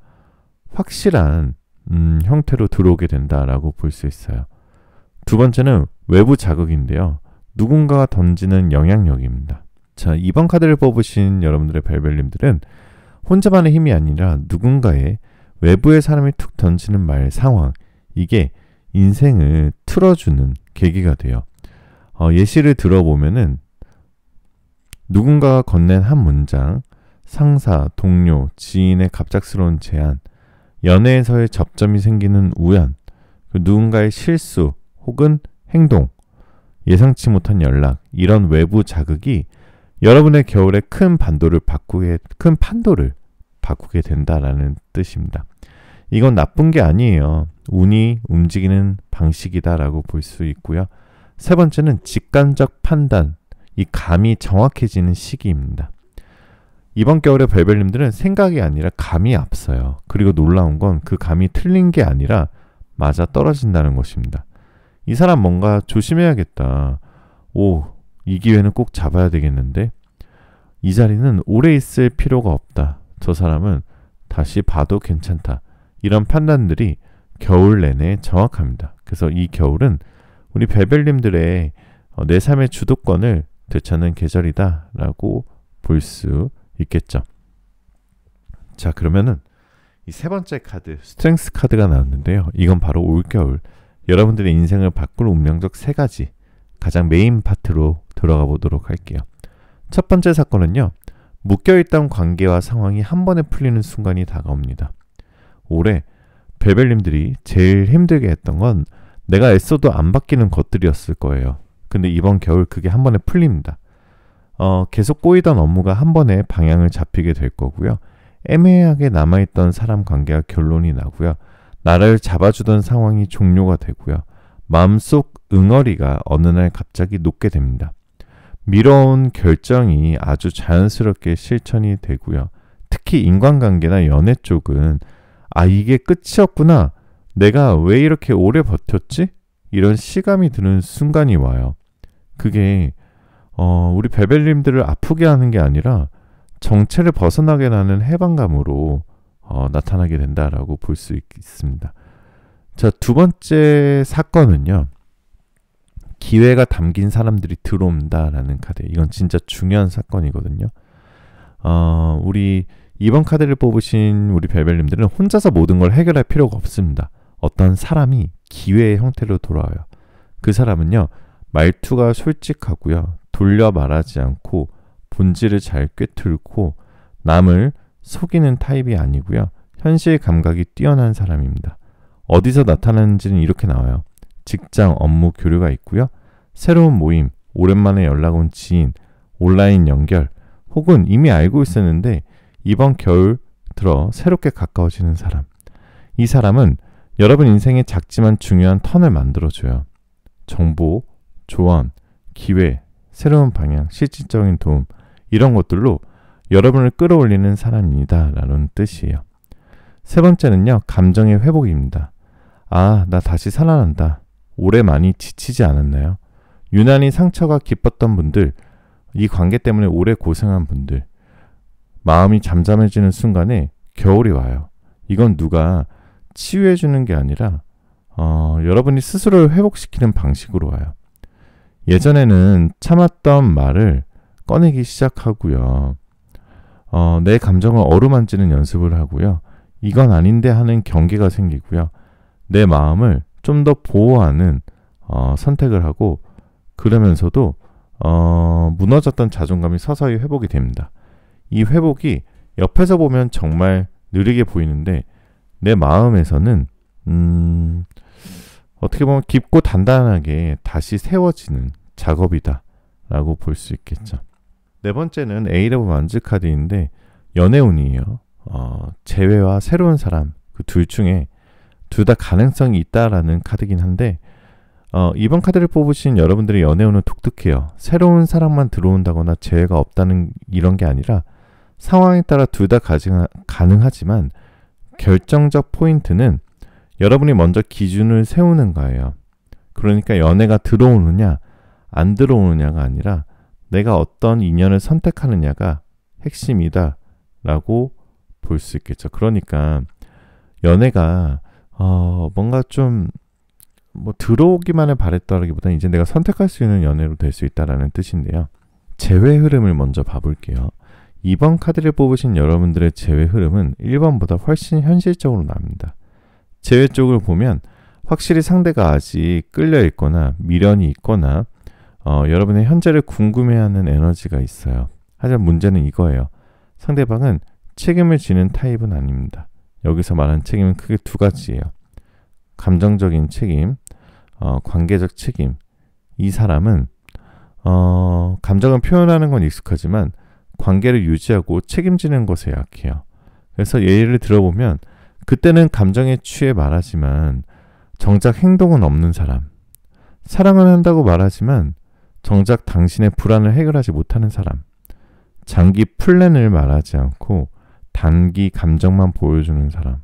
확실한 형태로 들어오게 된다라고 볼 수 있어요. 두 번째는 외부 자극인데요. 누군가가 던지는 영향력입니다. 자, 2번 카드를 뽑으신 여러분들의 별별님들은 혼자만의 힘이 아니라 누군가의 외부의 사람이 툭 던지는 말, 상황, 이게 인생을 틀어주는 계기가 돼요. 예시를 들어보면은 누군가가 건넨 한 문장, 상사, 동료, 지인의 갑작스러운 제안, 연애에서의 접점이 생기는 우연, 누군가의 실수 혹은 행동, 예상치 못한 연락, 이런 외부 자극이 여러분의 겨울에 큰 판도를 바꾸게 된다라는 뜻입니다. 이건 나쁜 게 아니에요. 운이 움직이는 방식이다라고 볼 수 있고요. 세 번째는 직관적 판단. 이 감이 정확해지는 시기입니다. 이번 겨울에 별별님들은 생각이 아니라 감이 앞서요. 그리고 놀라운 건 그 감이 틀린 게 아니라 맞아 떨어진다는 것입니다. 이 사람 뭔가 조심해야겠다. 오, 이 기회는 꼭 잡아야 되겠는데? 이 자리는 오래 있을 필요가 없다. 저 사람은 다시 봐도 괜찮다. 이런 판단들이 겨울 내내 정확합니다. 그래서 이 겨울은 우리 별별님들의 내 삶의 주도권을 되찾는 계절이다 라고 볼 수 있겠죠. 자, 그러면은 이 세 번째 카드, 스트렝스 카드가 나왔는데요. 이건 바로 올겨울 여러분들의 인생을 바꿀 운명적 세 가지 가장 메인 파트로 들어가 보도록 할게요. 첫 번째 사건은요. 묶여있던 관계와 상황이 한 번에 풀리는 순간이 다가옵니다. 올해 별별님들이 제일 힘들게 했던 건 내가 애써도 안 바뀌는 것들이었을 거예요. 근데 이번 겨울 그게 한 번에 풀립니다. 계속 꼬이던 업무가 한 번에 방향을 잡히게 될 거고요. 애매하게 남아있던 사람 관계가 결론이 나고요. 나를 잡아주던 상황이 종료가 되고요. 마음속 응어리가 어느 날 갑자기 녹게 됩니다. 미뤄온 결정이 아주 자연스럽게 실천이 되고요. 특히 인간관계나 연애 쪽은 아, 이게 끝이었구나. 내가 왜 이렇게 오래 버텼지? 이런 시감이 드는 순간이 와요. 그게 우리 별별님들을 아프게 하는 게 아니라 정체를 벗어나게 하는 해방감으로 나타나게 된다라고 볼 수 있습니다. 자, 두 번째 사건은요. 기회가 담긴 사람들이 들어온다라는 카드. 이건 진짜 중요한 사건이거든요. 우리 이번 카드를 뽑으신 우리 별별님들은 혼자서 모든 걸 해결할 필요가 없습니다. 어떤 사람이 기회의 형태로 돌아와요. 그 사람은요. 말투가 솔직하고요. 돌려 말하지 않고 본질을 잘 꿰뚫고 남을 속이는 타입이 아니고요. 현실 감각이 뛰어난 사람입니다. 어디서 나타나는지는 이렇게 나와요. 직장, 업무 교류가 있고요. 새로운 모임, 오랜만에 연락 온 지인, 온라인 연결, 혹은 이미 알고 있었는데 이번 겨울 들어 새롭게 가까워지는 사람. 이 사람은 여러분 인생의 작지만 중요한 턴을 만들어줘요. 정보, 조언, 기회, 새로운 방향, 실질적인 도움 이런 것들로 여러분을 끌어올리는 사람입니다. 라는 뜻이에요. 세 번째는요. 감정의 회복입니다. 아, 나 다시 살아난다. 오래 많이 지치지 않았나요? 유난히 상처가 깊었던 분들, 이 관계 때문에 오래 고생한 분들, 마음이 잠잠해지는 순간에 겨울이 와요. 이건 누가 치유해주는 게 아니라 여러분이 스스로를 회복시키는 방식으로 와요. 예전에는 참았던 말을 꺼내기 시작하고요. 내 감정을 어루만지는 연습을 하고요. 이건 아닌데 하는 경계가 생기고요. 내 마음을 좀 더 보호하는 선택을 하고 그러면서도 무너졌던 자존감이 서서히 회복이 됩니다. 이 회복이 옆에서 보면 정말 느리게 보이는데 내 마음에서는 어떻게 보면 깊고 단단하게 다시 세워지는 작업이다 라고 볼 수 있겠죠. 네 번째는 에이러브 완즈 카드인데 연애운이에요. 재회와 새로운 사람 그 둘 중에 둘 다 가능성이 있다라는 카드긴 한데 이번 카드를 뽑으신 여러분들의 연애운은 독특해요. 새로운 사람만 들어온다거나 재회가 없다는 이런 게 아니라 상황에 따라 둘 다 가능하지만 결정적 포인트는 여러분이 먼저 기준을 세우는거예요. 그러니까 연애가 들어오느냐 안 들어오느냐가 아니라 내가 어떤 인연을 선택하느냐가 핵심이다 라고 볼 수 있겠죠. 그러니까 연애가 뭔가 좀 들어오기만을 바랬다라기보다는 이제 내가 선택할 수 있는 연애로 될 수 있다라는 뜻인데요. 재회 흐름을 먼저 봐볼게요. 이번 카드를 뽑으신 여러분들의 재회 흐름은 1번보다 훨씬 현실적으로 나옵니다. 재회 쪽을 보면 확실히 상대가 아직 끌려있거나 미련이 있거나 여러분의 현재를 궁금해하는 에너지가 있어요. 하지만 문제는 이거예요. 상대방은 책임을 지는 타입은 아닙니다. 여기서 말하는 책임은 크게 두 가지예요. 감정적인 책임, 관계적 책임. 이 사람은 감정을 표현하는 건 익숙하지만 관계를 유지하고 책임지는 것에 약해요. 그래서 예를 들어보면 그때는 감정에 취해 말하지만 정작 행동은 없는 사람. 사랑을 한다고 말하지만 정작 당신의 불안을 해결하지 못하는 사람, 장기 플랜을 말하지 않고 단기 감정만 보여주는 사람,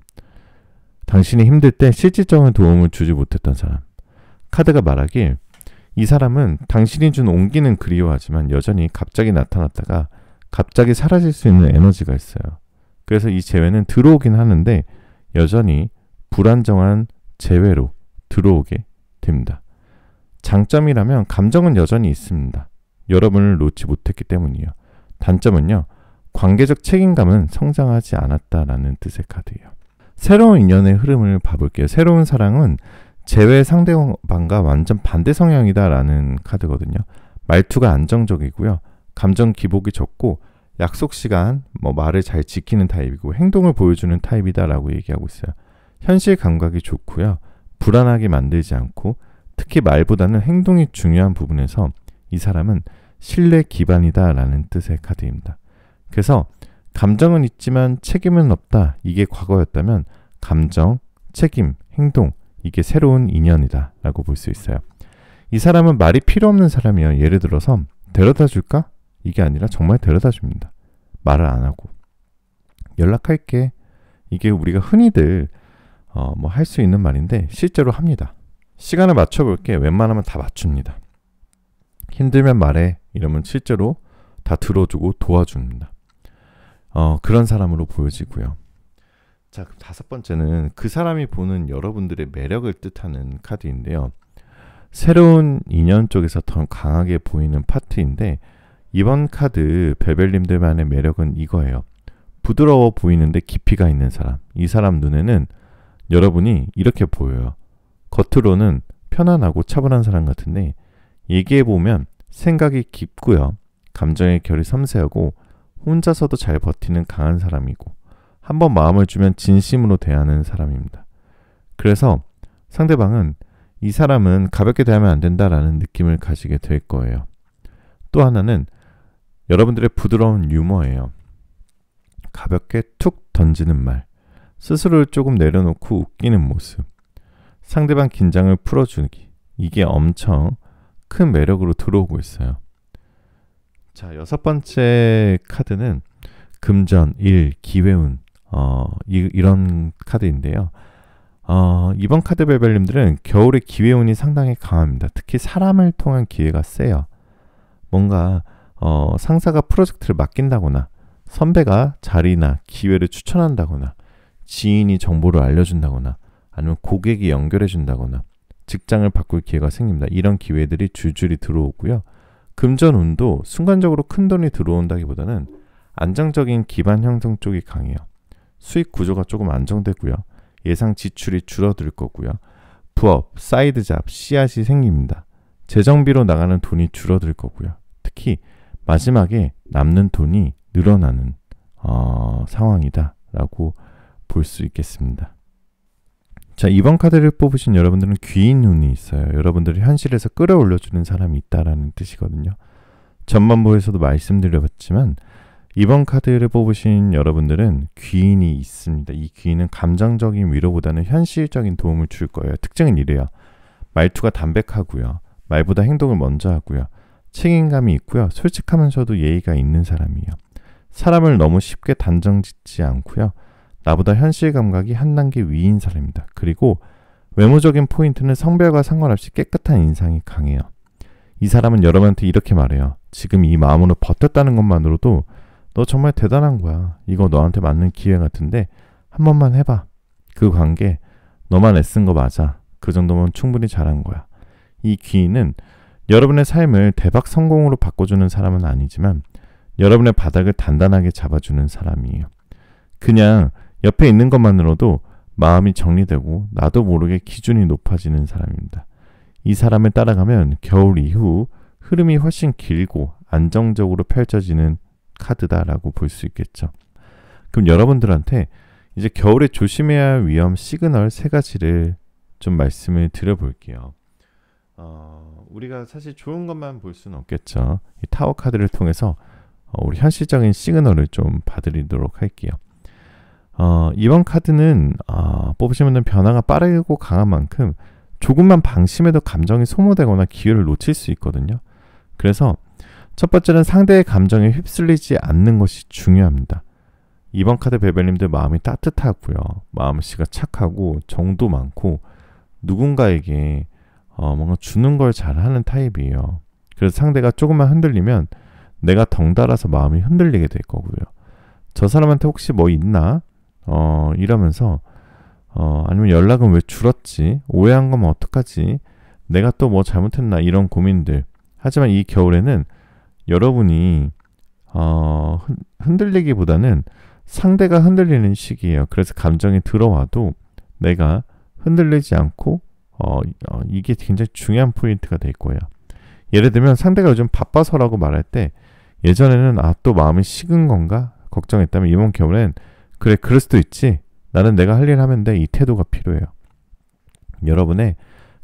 당신이 힘들 때 실질적인 도움을 주지 못했던 사람. 카드가 말하길 이 사람은 당신이 준 온기는 그리워하지만 여전히 갑자기 나타났다가 갑자기 사라질 수 있는 에너지가 있어요. 그래서 이 재회는 들어오긴 하는데 여전히 불안정한 재회로 들어오게 됩니다. 장점이라면 감정은 여전히 있습니다. 여러분을 놓지 못했기 때문이에요. 단점은요, 관계적 책임감은 성장하지 않았다라는 뜻의 카드예요. 새로운 인연의 흐름을 봐볼게요. 새로운 사랑은 재회 상대방과 완전 반대 성향이다라는 카드거든요. 말투가 안정적이고요. 감정 기복이 적고 약속 시간, 말을 잘 지키는 타입이고 행동을 보여주는 타입이다라고 얘기하고 있어요. 현실 감각이 좋고요. 불안하게 만들지 않고 특히 말보다는 행동이 중요한 부분에서 이 사람은 신뢰 기반이다라는 뜻의 카드입니다. 그래서 감정은 있지만 책임은 없다. 이게 과거였다면 감정, 책임, 행동 이게 새로운 인연이다 라고 볼 수 있어요. 이 사람은 말이 필요 없는 사람이에요. 예를 들어서 데려다 줄까? 이게 아니라 정말 데려다 줍니다. 말을 안 하고 연락할게. 이게 우리가 흔히들 할 수 있는 말인데 실제로 합니다. 시간을 맞춰볼게. 웬만하면 다 맞춥니다. 힘들면 말해. 이러면 실제로 다 들어주고 도와줍니다. 그런 사람으로 보여지고요. 자, 그럼 5번째는 그 사람이 보는 여러분들의 매력을 뜻하는 카드인데요. 새로운 인연 쪽에서 더 강하게 보이는 파트인데 이번 카드 벨벨님들만의 매력은 이거예요. 부드러워 보이는데 깊이가 있는 사람. 이 사람 눈에는 여러분이 이렇게 보여요. 겉으로는 편안하고 차분한 사람 같은데 얘기해보면 생각이 깊고요. 감정의 결이 섬세하고 혼자서도 잘 버티는 강한 사람이고 한번 마음을 주면 진심으로 대하는 사람입니다. 그래서 상대방은 이 사람은 가볍게 대하면 안 된다라는 느낌을 가지게 될 거예요. 또 하나는 여러분들의 부드러운 유머예요. 가볍게 툭 던지는 말, 스스로를 조금 내려놓고 웃기는 모습, 상대방 긴장을 풀어주기, 이게 엄청 큰 매력으로 들어오고 있어요. 자, 6번째 카드는 금전, 일, 기회운 이런 카드인데요. 이번 카드 벨벨님들은 겨울의 기회운이 상당히 강합니다. 특히 사람을 통한 기회가 세요. 뭔가 상사가 프로젝트를 맡긴다거나 선배가 자리나 기회를 추천한다거나 지인이 정보를 알려준다거나 아니면 고객이 연결해준다거나 직장을 바꿀 기회가 생깁니다. 이런 기회들이 줄줄이 들어오고요. 금전운도 순간적으로 큰 돈이 들어온다기보다는 안정적인 기반 형성 쪽이 강해요. 수익 구조가 조금 안정되고요. 예상 지출이 줄어들 거고요. 부업, 사이드 잡, 씨앗이 생깁니다. 재정비로 나가는 돈이 줄어들 거고요. 특히 마지막에 남는 돈이 늘어나는 상황이다 라고 볼 수 있겠습니다. 자, 이번 카드를 뽑으신 여러분들은 귀인 운이 있어요. 여러분들이 현실에서 끌어올려주는 사람이 있다라는 뜻이거든요. 전반부에서도 말씀드려봤지만 이번 카드를 뽑으신 여러분들은 귀인이 있습니다. 이 귀인은 감정적인 위로보다는 현실적인 도움을 줄 거예요. 특징은 이래요. 말투가 담백하고요. 말보다 행동을 먼저 하고요. 책임감이 있고요. 솔직하면서도 예의가 있는 사람이에요. 사람을 너무 쉽게 단정짓지 않고요. 나보다 현실 감각이 한 단계 위인 사람입니다. 그리고 외모적인 포인트는 성별과 상관없이 깨끗한 인상이 강해요. 이 사람은 여러분한테 이렇게 말해요. 지금 이 마음으로 버텼다는 것만으로도 너 정말 대단한 거야. 이거 너한테 맞는 기회 같은데 한 번만 해봐. 그 관계 너만 애쓴 거 맞아. 그 정도면 충분히 잘한 거야. 이 귀인은 여러분의 삶을 대박 성공으로 바꿔주는 사람은 아니지만 여러분의 바닥을 단단하게 잡아주는 사람이에요. 그냥 옆에 있는 것만으로도 마음이 정리되고 나도 모르게 기준이 높아지는 사람입니다. 이 사람을 따라가면 겨울 이후 흐름이 훨씬 길고 안정적으로 펼쳐지는 카드다라고 볼 수 있겠죠. 그럼 여러분들한테 이제 겨울에 조심해야 할 위험 시그널 3가지를 좀 말씀을 드려볼게요. 우리가 사실 좋은 것만 볼 수는 없겠죠. 이 타워 카드를 통해서 우리 현실적인 시그널을 좀 봐드리도록 할게요. 이번 카드는 뽑으신 분들은 변화가 빠르고 강한 만큼 조금만 방심해도 감정이 소모되거나 기회를 놓칠 수 있거든요. 그래서 첫 번째는 상대의 감정에 휩쓸리지 않는 것이 중요합니다. 이번 카드 베벨님들 마음이 따뜻하고요. 마음씨가 착하고 정도 많고 누군가에게 뭔가 주는 걸 잘하는 타입이에요. 그래서 상대가 조금만 흔들리면 내가 덩달아서 마음이 흔들리게 될 거고요. 저 사람한테 혹시 뭐 있나? 이러면서 아니면 연락은 왜 줄었지? 오해한 거면 어떡하지? 내가 또 뭐 잘못했나? 이런 고민들. 하지만 이 겨울에는 여러분이 흔들리기보다는 상대가 흔들리는 시기예요. 그래서 감정이 들어와도 내가 흔들리지 않고 이게 굉장히 중요한 포인트가 될 거예요. 예를 들면 상대가 요즘 바빠서라고 말할 때 예전에는 또 마음이 식은 건가 걱정했다면 이번 겨울엔 그래 그럴 수도 있지. 나는 내가 할 일 하면 돼. 이 태도가 필요해요. 여러분의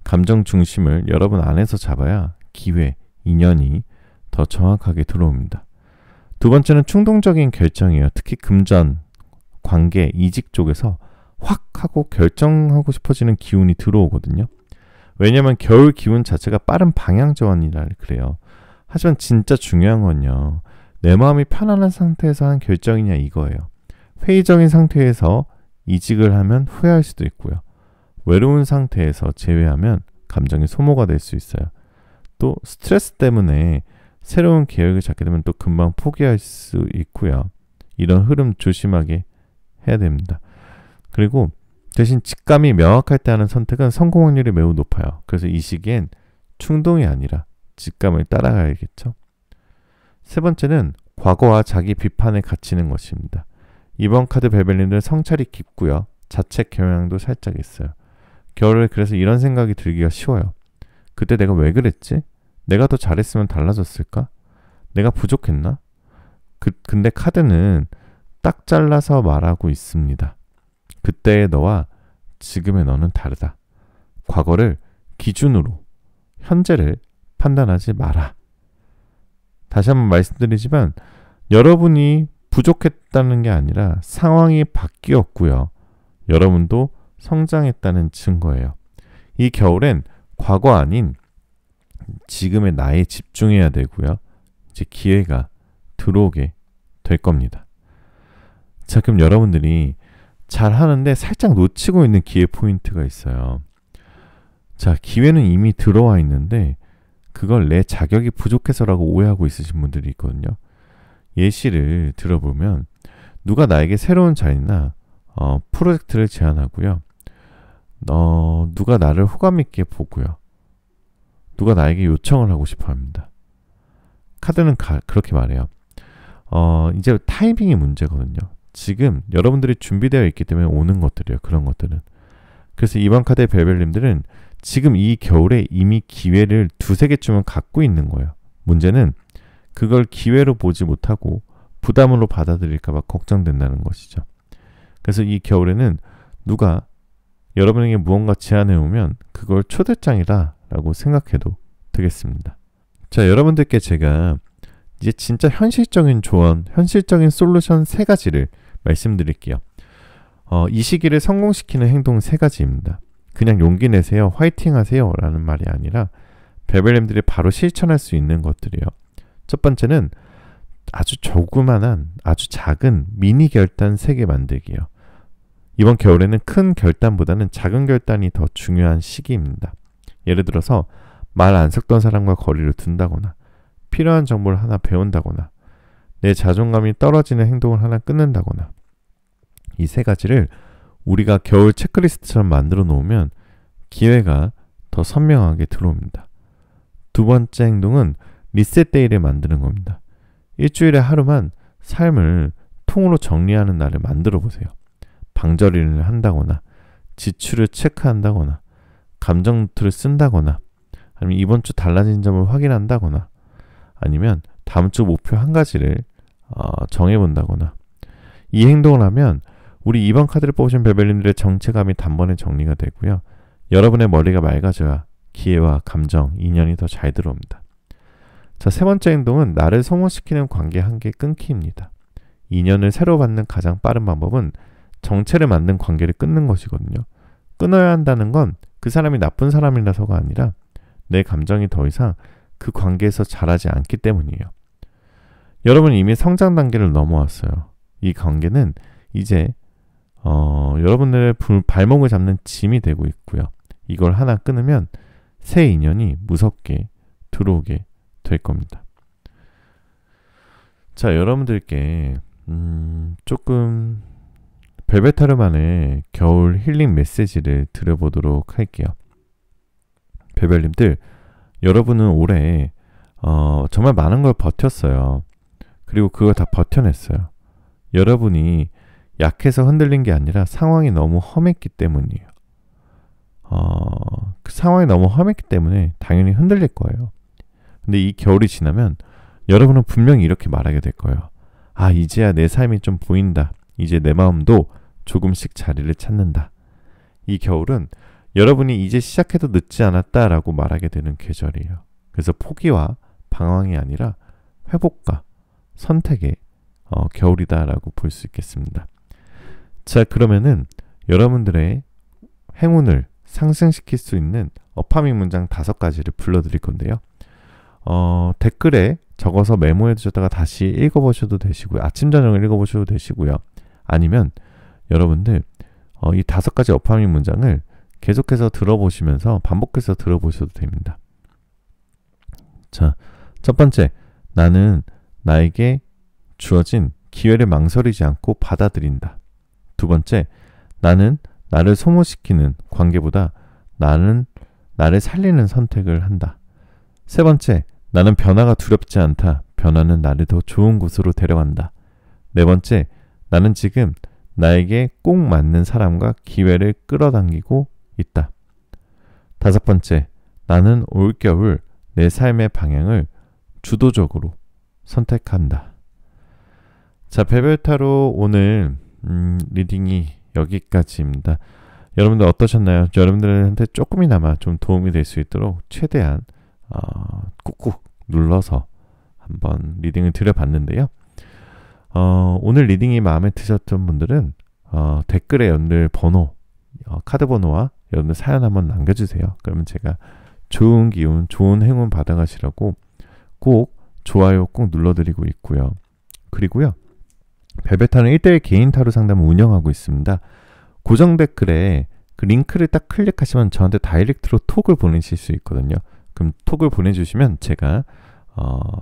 감정 중심을 여러분 안에서 잡아야 기회, 인연이 더 정확하게 들어옵니다. 두 번째는 충동적인 결정이에요. 특히 금전, 관계, 이직 쪽에서 확 하고 결정하고 싶어지는 기운이 들어오거든요. 왜냐하면 겨울 기운 자체가 빠른 방향 전환이라 그래요. 하지만 진짜 중요한 건요. 내 마음이 편안한 상태에서 한 결정이냐 이거예요. 회의적인 상태에서 이직을 하면 후회할 수도 있고요. 외로운 상태에서 제외하면 감정이 소모가 될 수 있어요. 또 스트레스 때문에 새로운 계획을 잡게 되면 또 금방 포기할 수 있고요. 이런 흐름 조심하게 해야 됩니다. 그리고 대신 직감이 명확할 때 하는 선택은 성공 확률이 매우 높아요. 그래서 이 시기엔 충동이 아니라 직감을 따라가야겠죠. 세 번째는 과거와 자기 비판에 갇히는 것입니다. 이번 카드 베벨님들 성찰이 깊고요. 자책 경향도 살짝 있어요. 겨울에 그래서 이런 생각이 들기가 쉬워요. 그때 내가 왜 그랬지? 내가 더 잘했으면 달라졌을까? 내가 부족했나? 근데 카드는 딱 잘라서 말하고 있습니다. 그때의 너와 지금의 너는 다르다. 과거를 기준으로 현재를 판단하지 마라. 다시 한번 말씀드리지만 여러분이 부족했다는 게 아니라 상황이 바뀌었고요. 여러분도 성장했다는 증거예요. 이 겨울엔 과거 아닌 지금의 나에 집중해야 되고요. 이제 기회가 들어오게 될 겁니다. 자, 그럼 여러분들이 잘 하는데 살짝 놓치고 있는 기회 포인트가 있어요. 자, 기회는 이미 들어와 있는데 그걸 내 자격이 부족해서라고 오해하고 있으신 분들이 있거든요. 예시를 들어보면 누가 나에게 새로운 자리나 프로젝트를 제안하고요. 누가 나를 호감 있게 보고요. 누가 나에게 요청을 하고 싶어 합니다. 카드는 그렇게 말해요. 이제 타이밍이 문제거든요. 지금 여러분들이 준비되어 있기 때문에 오는 것들이에요. 그런 것들은. 그래서 이번 카드의 벨벨님들은 지금 이 겨울에 이미 기회를 2-3개쯤은 갖고 있는 거예요. 문제는 그걸 기회로 보지 못하고 부담으로 받아들일까 봐 걱정된다는 것이죠. 그래서 이 겨울에는 누가 여러분에게 무언가 제안해 오면 그걸 초대장이다 라고 생각해도 되겠습니다. 자, 여러분들께 제가 이제 진짜 현실적인 조언, 현실적인 솔루션 3가지를 말씀드릴게요. 이 시기를 성공시키는 행동 3가지입니다. 그냥 용기 내세요, 화이팅 하세요 라는 말이 아니라 베벨님들이 바로 실천할 수 있는 것들이에요. 첫 번째는 아주 조그만한, 아주 작은 미니 결단 3개 만들기예요. 이번 겨울에는 큰 결단보다는 작은 결단이 더 중요한 시기입니다. 예를 들어서 말 안 섞던 사람과 거리를 둔다거나 필요한 정보를 하나 배운다거나 내 자존감이 떨어지는 행동을 하나 끊는다거나 이 3가지를 우리가 겨울 체크리스트처럼 만들어 놓으면 기회가 더 선명하게 들어옵니다. 두 번째 행동은 리셋 데이를 만드는 겁니다. 일주일에 하루만 삶을 통으로 정리하는 날을 만들어 보세요. 방저리를 한다거나 지출을 체크한다거나 감정 노트를 쓴다거나 아니면 이번 주 달라진 점을 확인한다거나 아니면 다음 주 목표 1가지를 정해본다거나 이 행동을 하면 우리 이번 카드를 뽑으신 베벨님들의 정체감이 단번에 정리가 되고요. 여러분의 머리가 맑아져야 기회와 감정, 인연이 더 잘 들어옵니다. 자, 3번째 행동은 나를 소모시키는 관계 한계 끊기입니다. 인연을 새로 받는 가장 빠른 방법은 정체를 만든 관계를 끊는 것이거든요. 끊어야 한다는 건 그 사람이 나쁜 사람이라서가 아니라 내 감정이 더 이상 그 관계에서 자라지 않기 때문이에요. 여러분은 이미 성장 단계를 넘어왔어요. 이 관계는 이제 여러분들의 발목을 잡는 짐이 되고 있고요. 이걸 하나 끊으면 새 인연이 무섭게 들어오게 될 겁니다. 자, 여러분들께 조금 벨벳타르만의 겨울 힐링 메시지를 드려보도록 할게요. 벨벳님들, 여러분은 올해 정말 많은 걸 버텼어요. 그리고 그걸 다 버텨냈어요. 여러분이 약해서 흔들린 게 아니라 상황이 너무 험했기 때문이에요. 그 상황이 너무 험했기 때문에 당연히 흔들릴 거예요. 근데 이 겨울이 지나면 여러분은 분명히 이렇게 말하게 될 거예요. 아, 이제야 내 삶이 좀 보인다. 이제 내 마음도 조금씩 자리를 찾는다. 이 겨울은 여러분이 이제 시작해도 늦지 않았다라고 말하게 되는 계절이에요. 그래서 포기와 방황이 아니라 회복과 선택의 겨울이다라고 볼 수 있겠습니다. 자, 그러면은 여러분들의 행운을 상승시킬 수 있는 어파밍 문장 5가지를 불러드릴 건데요. 댓글에 적어서 메모해 두셨다가 다시 읽어보셔도 되시고요. 아침 저녁을 읽어보셔도 되시고요. 아니면 여러분들 이 5가지 어파밍 문장을 계속해서 들어보시면서 반복해서 들어보셔도 됩니다. 자, 첫 번째, 나는 나에게 주어진 기회를 망설이지 않고 받아들인다. 두 번째, 나는 나를 소모시키는 관계보다 나는 나를 살리는 선택을 한다. 세 번째, 나는 변화가 두렵지 않다. 변화는 나를 더 좋은 곳으로 데려간다. 네 번째, 나는 지금 나에게 꼭 맞는 사람과 기회를 끌어당기고 있다. 다섯 번째, 나는 올겨울 내 삶의 방향을 주도적으로 선택한다. 자, 벨벳타로 오늘 리딩이 여기까지입니다. 여러분들 어떠셨나요? 여러분들한테 조금이나마 좀 도움이 될 수 있도록 최대한 꾹꾹 눌러서 한번 리딩을 드려봤는데요. 오늘 리딩이 마음에 드셨던 분들은 댓글에 여러분들 번호, 카드 번호와 여러분들 사연 한번 남겨주세요. 그러면 제가 좋은 기운, 좋은 행운 받아가시라고 꼭 좋아요 꼭 눌러드리고 있고요. 그리고요, 벨벳타는 1대1 개인 타로 상담을 운영하고 있습니다. 고정 댓글에 그 링크를 딱 클릭하시면 저한테 다이렉트로 톡을 보내실 수 있거든요. 그럼 톡을 보내주시면 제가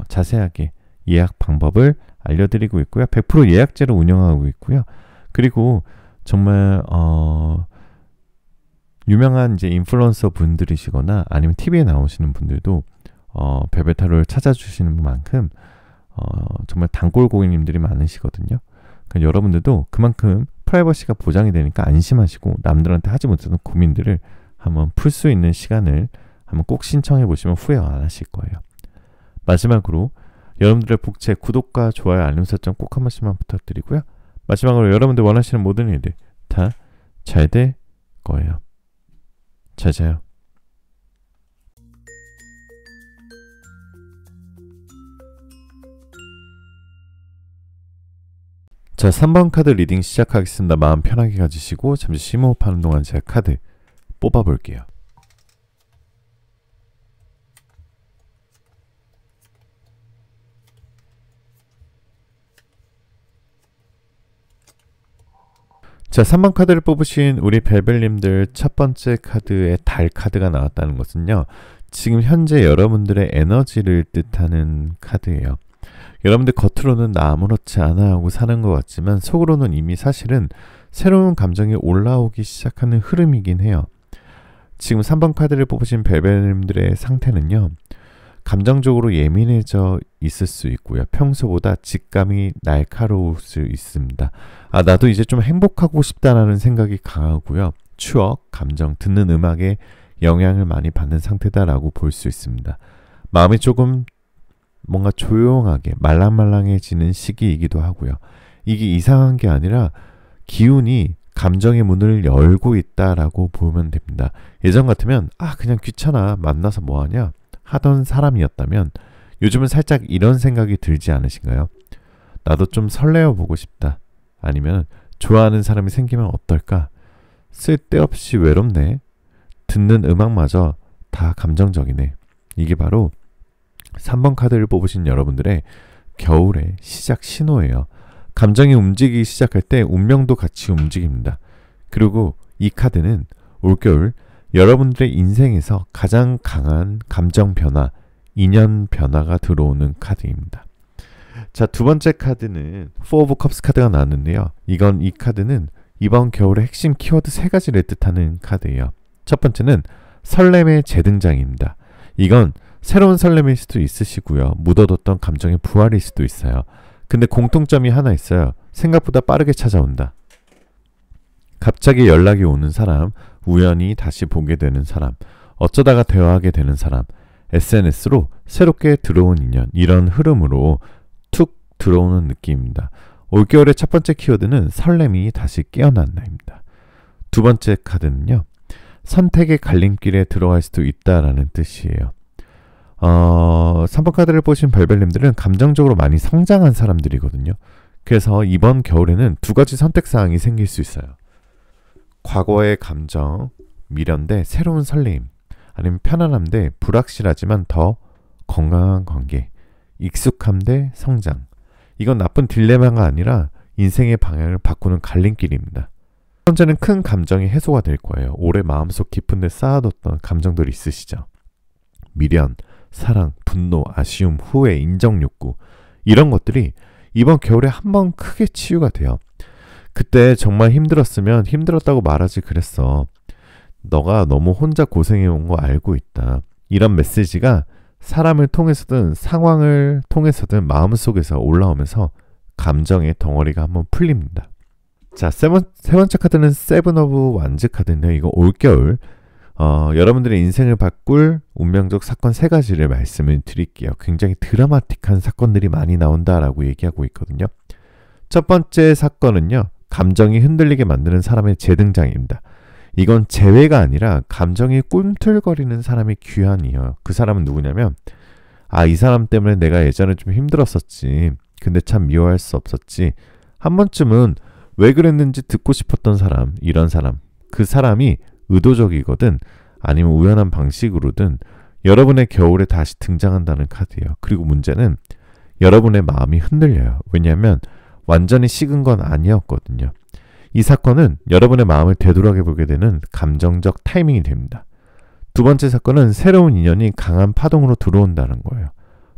자세하게 예약 방법을 알려드리고 있고요. 100% 예약제로 운영하고 있고요. 그리고 정말 유명한 이제 인플루언서 분들이시거나 아니면 TV에 나오시는 분들도 벨벳타로를 찾아주시는 만큼 정말 단골 고객님들이 많으시거든요. 그러니까 여러분들도 그만큼 프라이버시가 보장이 되니까 안심하시고 남들한테 하지 못하는 고민들을 한번 풀 수 있는 시간을 한번 꼭 신청해 보시면 후회 안 하실 거예요. 마지막으로 여러분들의 복채 구독과 좋아요 알림 설정 꼭 한 번씩만 부탁드리고요. 마지막으로 여러분들 원하시는 모든 일들 다 잘 될 거예요. 잘 자요. 자, 3번 카드 리딩 시작하겠습니다. 마음 편하게 가지시고 잠시 심호흡하는 동안 제가 카드 뽑아볼게요. 자, 3번 카드를 뽑으신 우리 벨벨님들, 첫 번째 카드에 달 카드가 나왔다는 것은요, 지금 현재 여러분들의 에너지를 뜻하는 카드예요. 여러분들 겉으로는 나 아무렇지 않아 하고 사는 것 같지만 속으로는 이미 사실은 새로운 감정이 올라오기 시작하는 흐름이긴 해요. 지금 3번 카드를 뽑으신 벨벨님들의 상태는요, 감정적으로 예민해져 있을 수 있고요. 평소보다 직감이 날카로울 수 있습니다. 아, 나도 이제 좀 행복하고 싶다라는 생각이 강하고요. 추억, 감정, 듣는 음악에 영향을 많이 받는 상태다라고 볼 수 있습니다. 마음이 조금 뭔가 조용하게 말랑말랑해지는 시기이기도 하고요. 이게 이상한 게 아니라 기운이 감정의 문을 열고 있다라고 보면 됩니다. 예전 같으면 그냥 귀찮아 만나서 뭐하냐 하던 사람이었다면 요즘은 살짝 이런 생각이 들지 않으신가요? 나도 좀 설레어 보고 싶다. 아니면 좋아하는 사람이 생기면 어떨까? 쓸데없이 외롭네. 듣는 음악마저 다 감정적이네. 이게 바로 3번 카드를 뽑으신 여러분들의 겨울의 시작 신호예요. 감정이 움직이기 시작할 때 운명도 같이 움직입니다. 그리고 이 카드는 올겨울 여러분들의 인생에서 가장 강한 감정 변화, 인연 변화가 들어오는 카드입니다. 자, 두 번째 카드는 Four of Cups 카드가 나왔는데요. 이 카드는 이번 겨울의 핵심 키워드 3가지를 뜻하는 카드예요. 첫 번째는 설렘의 재등장입니다. 이건 새로운 설렘일 수도 있으시고요. 묻어뒀던 감정의 부활일 수도 있어요. 근데 공통점이 하나 있어요. 생각보다 빠르게 찾아온다. 갑자기 연락이 오는 사람, 우연히 다시 보게 되는 사람, 어쩌다가 대화하게 되는 사람, SNS로 새롭게 들어온 인연, 이런 흐름으로 툭 들어오는 느낌입니다. 올겨울의 첫 번째 키워드는 설렘이 다시 깨어난다입니다. 두 번째 카드는요. 선택의 갈림길에 들어갈 수도 있다라는 뜻이에요. 3번 카드를 보신 별별님들은 감정적으로 많이 성장한 사람들이거든요. 그래서 이번 겨울에는 2가지 선택사항이 생길 수 있어요. 과거의 감정, 미련 대 새로운 설레임, 아니면 편안함 대 불확실하지만 더 건강한 관계, 익숙함 대 성장. 이건 나쁜 딜레마가 아니라 인생의 방향을 바꾸는 갈림길입니다. 첫 번째는 큰 감정이 해소가 될 거예요. 오래 마음속 깊은 데 쌓아뒀던 감정들이 있으시죠. 미련, 사랑, 분노, 아쉬움, 후회, 인정욕구, 이런 것들이 이번 겨울에 한번 크게 치유가 돼요. 그때 정말 힘들었으면 힘들었다고 말하지 그랬어. 너가 너무 혼자 고생해온 거 알고 있다. 이런 메시지가 사람을 통해서든 상황을 통해서든 마음속에서 올라오면서 감정의 덩어리가 한번 풀립니다. 자, 세 번째 카드는 세븐 오브 완즈 카드인데요. 이거 올겨울 여러분들의 인생을 바꿀 운명적 사건 3가지를 말씀을 드릴게요. 굉장히 드라마틱한 사건들이 많이 나온다라고 얘기하고 있거든요. 첫 번째 사건은요. 감정이 흔들리게 만드는 사람의 재등장입니다. 이건 재회가 아니라 감정이 꿈틀거리는 사람의 귀환이에요. 그 사람은 누구냐면 이 사람 때문에 내가 예전에 좀 힘들었었지. 근데 참 미워할 수 없었지. 한 번쯤은 왜 그랬는지 듣고 싶었던 사람, 이런 사람. 그 사람이 의도적이거든 아니면 우연한 방식으로든 여러분의 겨울에 다시 등장한다는 카드예요. 그리고 문제는 여러분의 마음이 흔들려요. 왜냐하면 완전히 식은 건 아니었거든요. 이 사건은 여러분의 마음을 되돌아보게 되는 감정적 타이밍이 됩니다. 두 번째 사건은 새로운 인연이 강한 파동으로 들어온다는 거예요.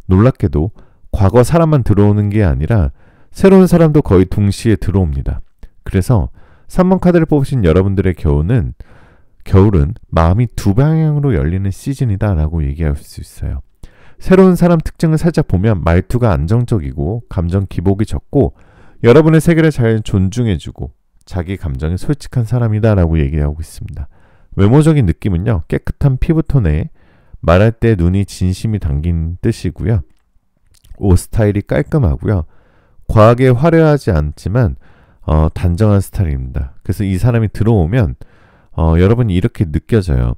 놀랍게도 과거 사람만 들어오는 게 아니라 새로운 사람도 거의 동시에 들어옵니다. 그래서 3번 카드를 뽑으신 여러분들의 겨울은 마음이 두 방향으로 열리는 시즌이다 라고 얘기할 수 있어요. 새로운 사람 특징을 살짝 보면 말투가 안정적이고 감정 기복이 적고 여러분의 세계를 잘 존중해주고 자기 감정에 솔직한 사람이다 라고 얘기하고 있습니다. 외모적인 느낌은요. 깨끗한 피부톤에 말할 때 눈이 진심이 담긴 뜻이고요. 옷 스타일이 깔끔하고요. 과하게 화려하지 않지만 단정한 스타일입니다. 그래서 이 사람이 들어오면 여러분이 이렇게 느껴져요.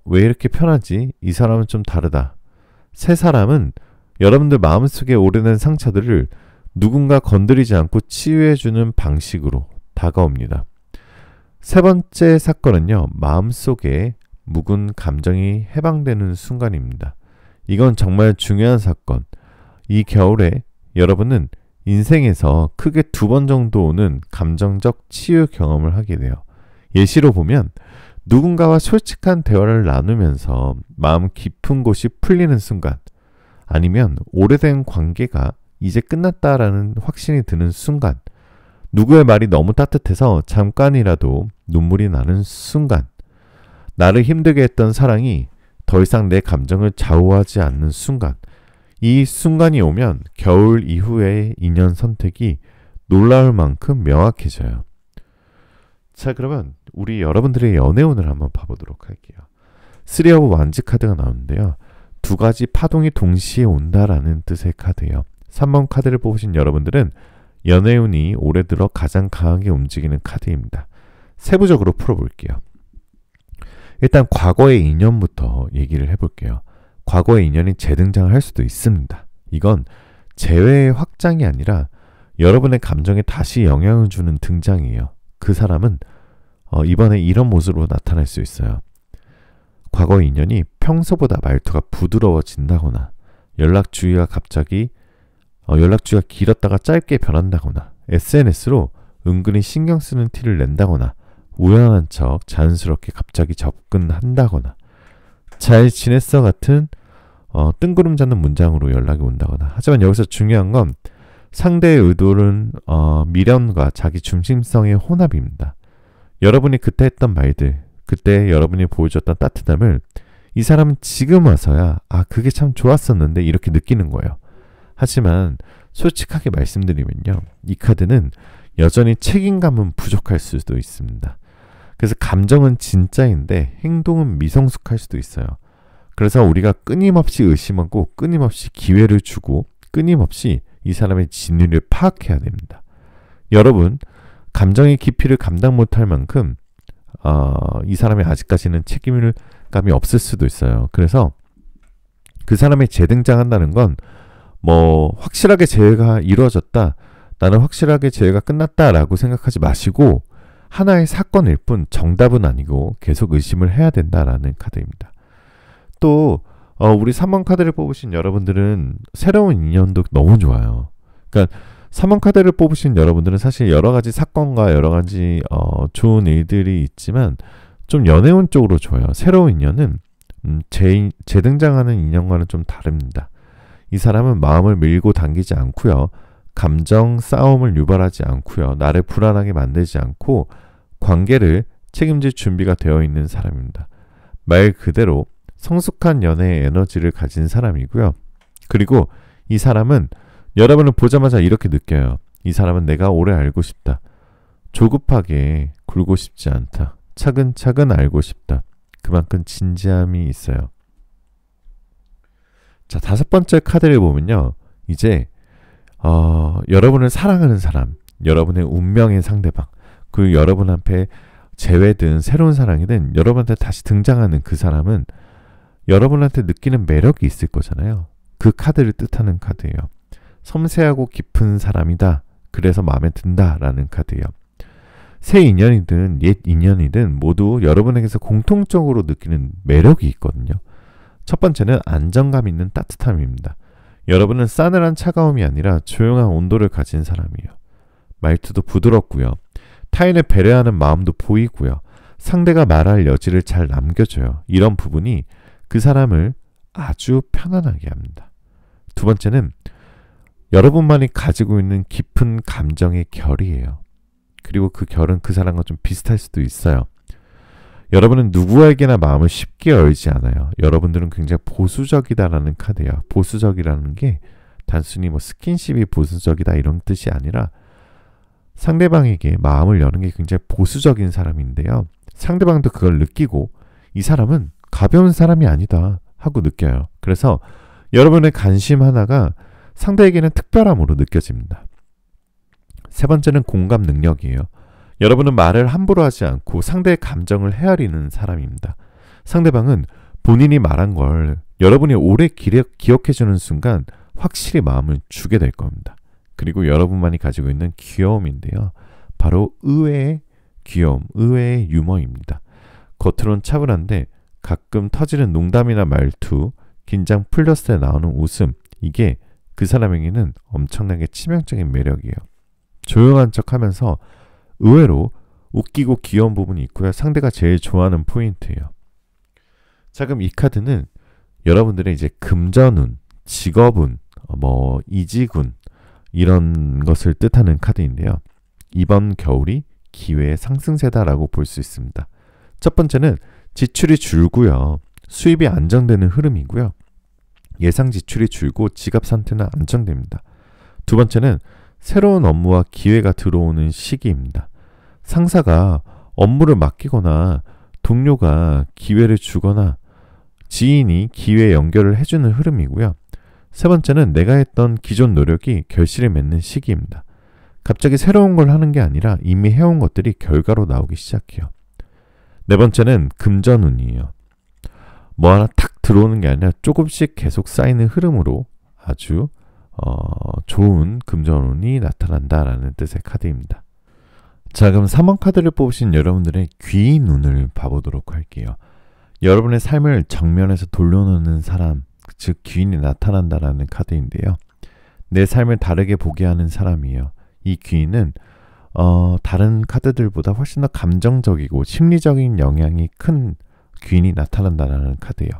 왜 이렇게 편하지? 이 사람은 좀 다르다. 새 사람은 여러분들 마음속에 오래된 상처들을 누군가 건드리지 않고 치유해주는 방식으로 다가옵니다. 세 번째 사건은요. 마음속에 묵은 감정이 해방되는 순간입니다. 이건 정말 중요한 사건. 이 겨울에 여러분은 인생에서 크게 2번 정도 오는 감정적 치유 경험을 하게 돼요. 예시로 보면 누군가와 솔직한 대화를 나누면서 마음 깊은 곳이 풀리는 순간, 아니면 오래된 관계가 이제 끝났다라는 확신이 드는 순간, 누구의 말이 너무 따뜻해서 잠깐이라도 눈물이 나는 순간, 나를 힘들게 했던 사랑이 더 이상 내 감정을 좌우하지 않는 순간, 이 순간이 오면 겨울 이후의 인연 선택이 놀라울 만큼 명확해져요. 자, 그러면 우리 여러분들의 연애운을 한번 봐보도록 할게요. 3 오브 완즈 카드가 나오는데요. 2가지 파동이 동시에 온다라는 뜻의 카드예요. 3번 카드를 뽑으신 여러분들은 연애운이 올해 들어 가장 강하게 움직이는 카드입니다. 세부적으로 풀어볼게요. 일단 과거의 인연부터 얘기를 해볼게요. 과거의 인연이 재등장을 할 수도 있습니다. 이건 재회의 확장이 아니라 여러분의 감정에 다시 영향을 주는 등장이에요. 그 사람은 이번에 이런 모습으로 나타날 수 있어요. 과거의 인연이 평소보다 말투가 부드러워진다거나 연락주기가 갑자기 연락주기가 길었다가 짧게 변한다거나 SNS로 은근히 신경 쓰는 티를 낸다거나 우연한 척 자연스럽게 갑자기 접근한다거나 잘 지냈어 같은 뜬구름 잡는 문장으로 연락이 온다거나. 하지만 여기서 중요한 건 상대의 의도는 미련과 자기 중심성의 혼합입니다. 여러분이 그때 했던 말들, 그때 여러분이 보여줬던 따뜻함을 이 사람은 지금 와서야 그게 참 좋았었는데 이렇게 느끼는 거예요. 하지만 솔직하게 말씀드리면요, 이 카드는 여전히 책임감은 부족할 수도 있습니다. 그래서 감정은 진짜인데 행동은 미성숙할 수도 있어요. 그래서 우리가 끊임없이 의심하고 끊임없이 기회를 주고 끊임없이 이 사람의 진위를 파악해야 됩니다. 여러분, 감정의 깊이를 감당 못할 만큼 이 사람이 아직까지는 책임감이 없을 수도 있어요. 그래서 그 사람이 재등장한다는 건 확실하게 재회가 이루어졌다, 나는 확실하게 재회가 끝났다라고 생각하지 마시고 하나의 사건일 뿐 정답은 아니고 계속 의심을 해야 된다라는 카드입니다. 또 우리 3번 카드를 뽑으신 여러분들은 새로운 인연도 너무 좋아요. 그러니까 3번 카드를 뽑으신 여러분들은 사실 여러 가지 사건과 여러 가지 좋은 일들이 있지만 좀 연애운 쪽으로 좋아요. 새로운 인연은 재등장하는 인연과는 좀 다릅니다. 이 사람은 마음을 밀고 당기지 않고요. 감정 싸움을 유발하지 않고요. 나를 불안하게 만들지 않고 관계를 책임질 준비가 되어 있는 사람입니다. 말 그대로 성숙한 연애의 에너지를 가진 사람이고요. 그리고 이 사람은 여러분을 보자마자 이렇게 느껴요. 이 사람은 내가 오래 알고 싶다. 조급하게 굴고 싶지 않다. 차근차근 알고 싶다. 그만큼 진지함이 있어요. 자, 5번째 카드를 보면요, 이제 여러분을 사랑하는 사람, 여러분의 운명의 상대방, 그 여러분 앞에 재회든 새로운 사랑이든 여러분한테 다시 등장하는 그 사람은 여러분한테 느끼는 매력이 있을 거잖아요. 그 카드를 뜻하는 카드예요. 섬세하고 깊은 사람이다. 그래서 마음에 든다라는 카드예요. 새 인연이든 옛 인연이든 모두 여러분에게서 공통적으로 느끼는 매력이 있거든요. 첫 번째는 안정감 있는 따뜻함입니다. 여러분은 싸늘한 차가움이 아니라 조용한 온도를 가진 사람이에요. 말투도 부드럽고요. 타인을 배려하는 마음도 보이고요. 상대가 말할 여지를 잘 남겨줘요. 이런 부분이 그 사람을 아주 편안하게 합니다. 두 번째는 여러분만이 가지고 있는 깊은 감정의 결이에요. 그리고 그 결은 그 사람과 좀 비슷할 수도 있어요. 여러분은 누구에게나 마음을 쉽게 열지 않아요. 여러분들은 굉장히 보수적이다라는 카드예요. 보수적이라는 게 단순히 스킨십이 보수적이다 이런 뜻이 아니라 상대방에게 마음을 여는 게 굉장히 보수적인 사람인데요. 상대방도 그걸 느끼고 이 사람은 가벼운 사람이 아니다 하고 느껴요. 그래서 여러분의 관심 하나가 상대에게는 특별함으로 느껴집니다. 세 번째는 공감 능력이에요. 여러분은 말을 함부로 하지 않고 상대의 감정을 헤아리는 사람입니다. 상대방은 본인이 말한 걸 여러분이 오래 기억해주는 순간 확실히 마음을 주게 될 겁니다. 그리고 여러분만이 가지고 있는 귀여움인데요. 바로 의외의 귀여움, 의외의 유머입니다. 겉으론 차분한데 가끔 터지는 농담이나 말투, 긴장 풀렸을 때 나오는 웃음, 이게 그 사람에게는 엄청나게 치명적인 매력이에요. 조용한 척하면서 의외로 웃기고 귀여운 부분이 있고요. 상대가 제일 좋아하는 포인트예요. 자, 그럼 이 카드는 여러분들의 이제 금전운, 직업운, 이직운 이런 것을 뜻하는 카드인데요. 이번 겨울이 기회의 상승세다라고 볼 수 있습니다. 첫 번째는 지출이 줄고요. 수입이 안정되는 흐름이고요. 예상 지출이 줄고 지갑 상태는 안정됩니다. 두 번째는 새로운 업무와 기회가 들어오는 시기입니다. 상사가 업무를 맡기거나 동료가 기회를 주거나 지인이 기회 연결을 해주는 흐름이고요. 세 번째는 내가 했던 기존 노력이 결실을 맺는 시기입니다. 갑자기 새로운 걸 하는 게 아니라 이미 해온 것들이 결과로 나오기 시작해요. 네 번째는 금전운이에요. 뭐 하나 탁 들어오는 게 아니라 조금씩 계속 쌓이는 흐름으로 아주 좋은 금전운이 나타난다라는 뜻의 카드입니다. 자, 그럼 3번 카드를 뽑으신 여러분들의 귀인운을 봐보도록 할게요. 여러분의 삶을 정면에서 돌려놓는 사람, 즉 귀인이 나타난다라는 카드인데요. 내 삶을 다르게 보게 하는 사람이에요. 이 귀인은 다른 카드들보다 훨씬 더 감정적이고 심리적인 영향이 큰 귀인이 나타난다는 카드예요.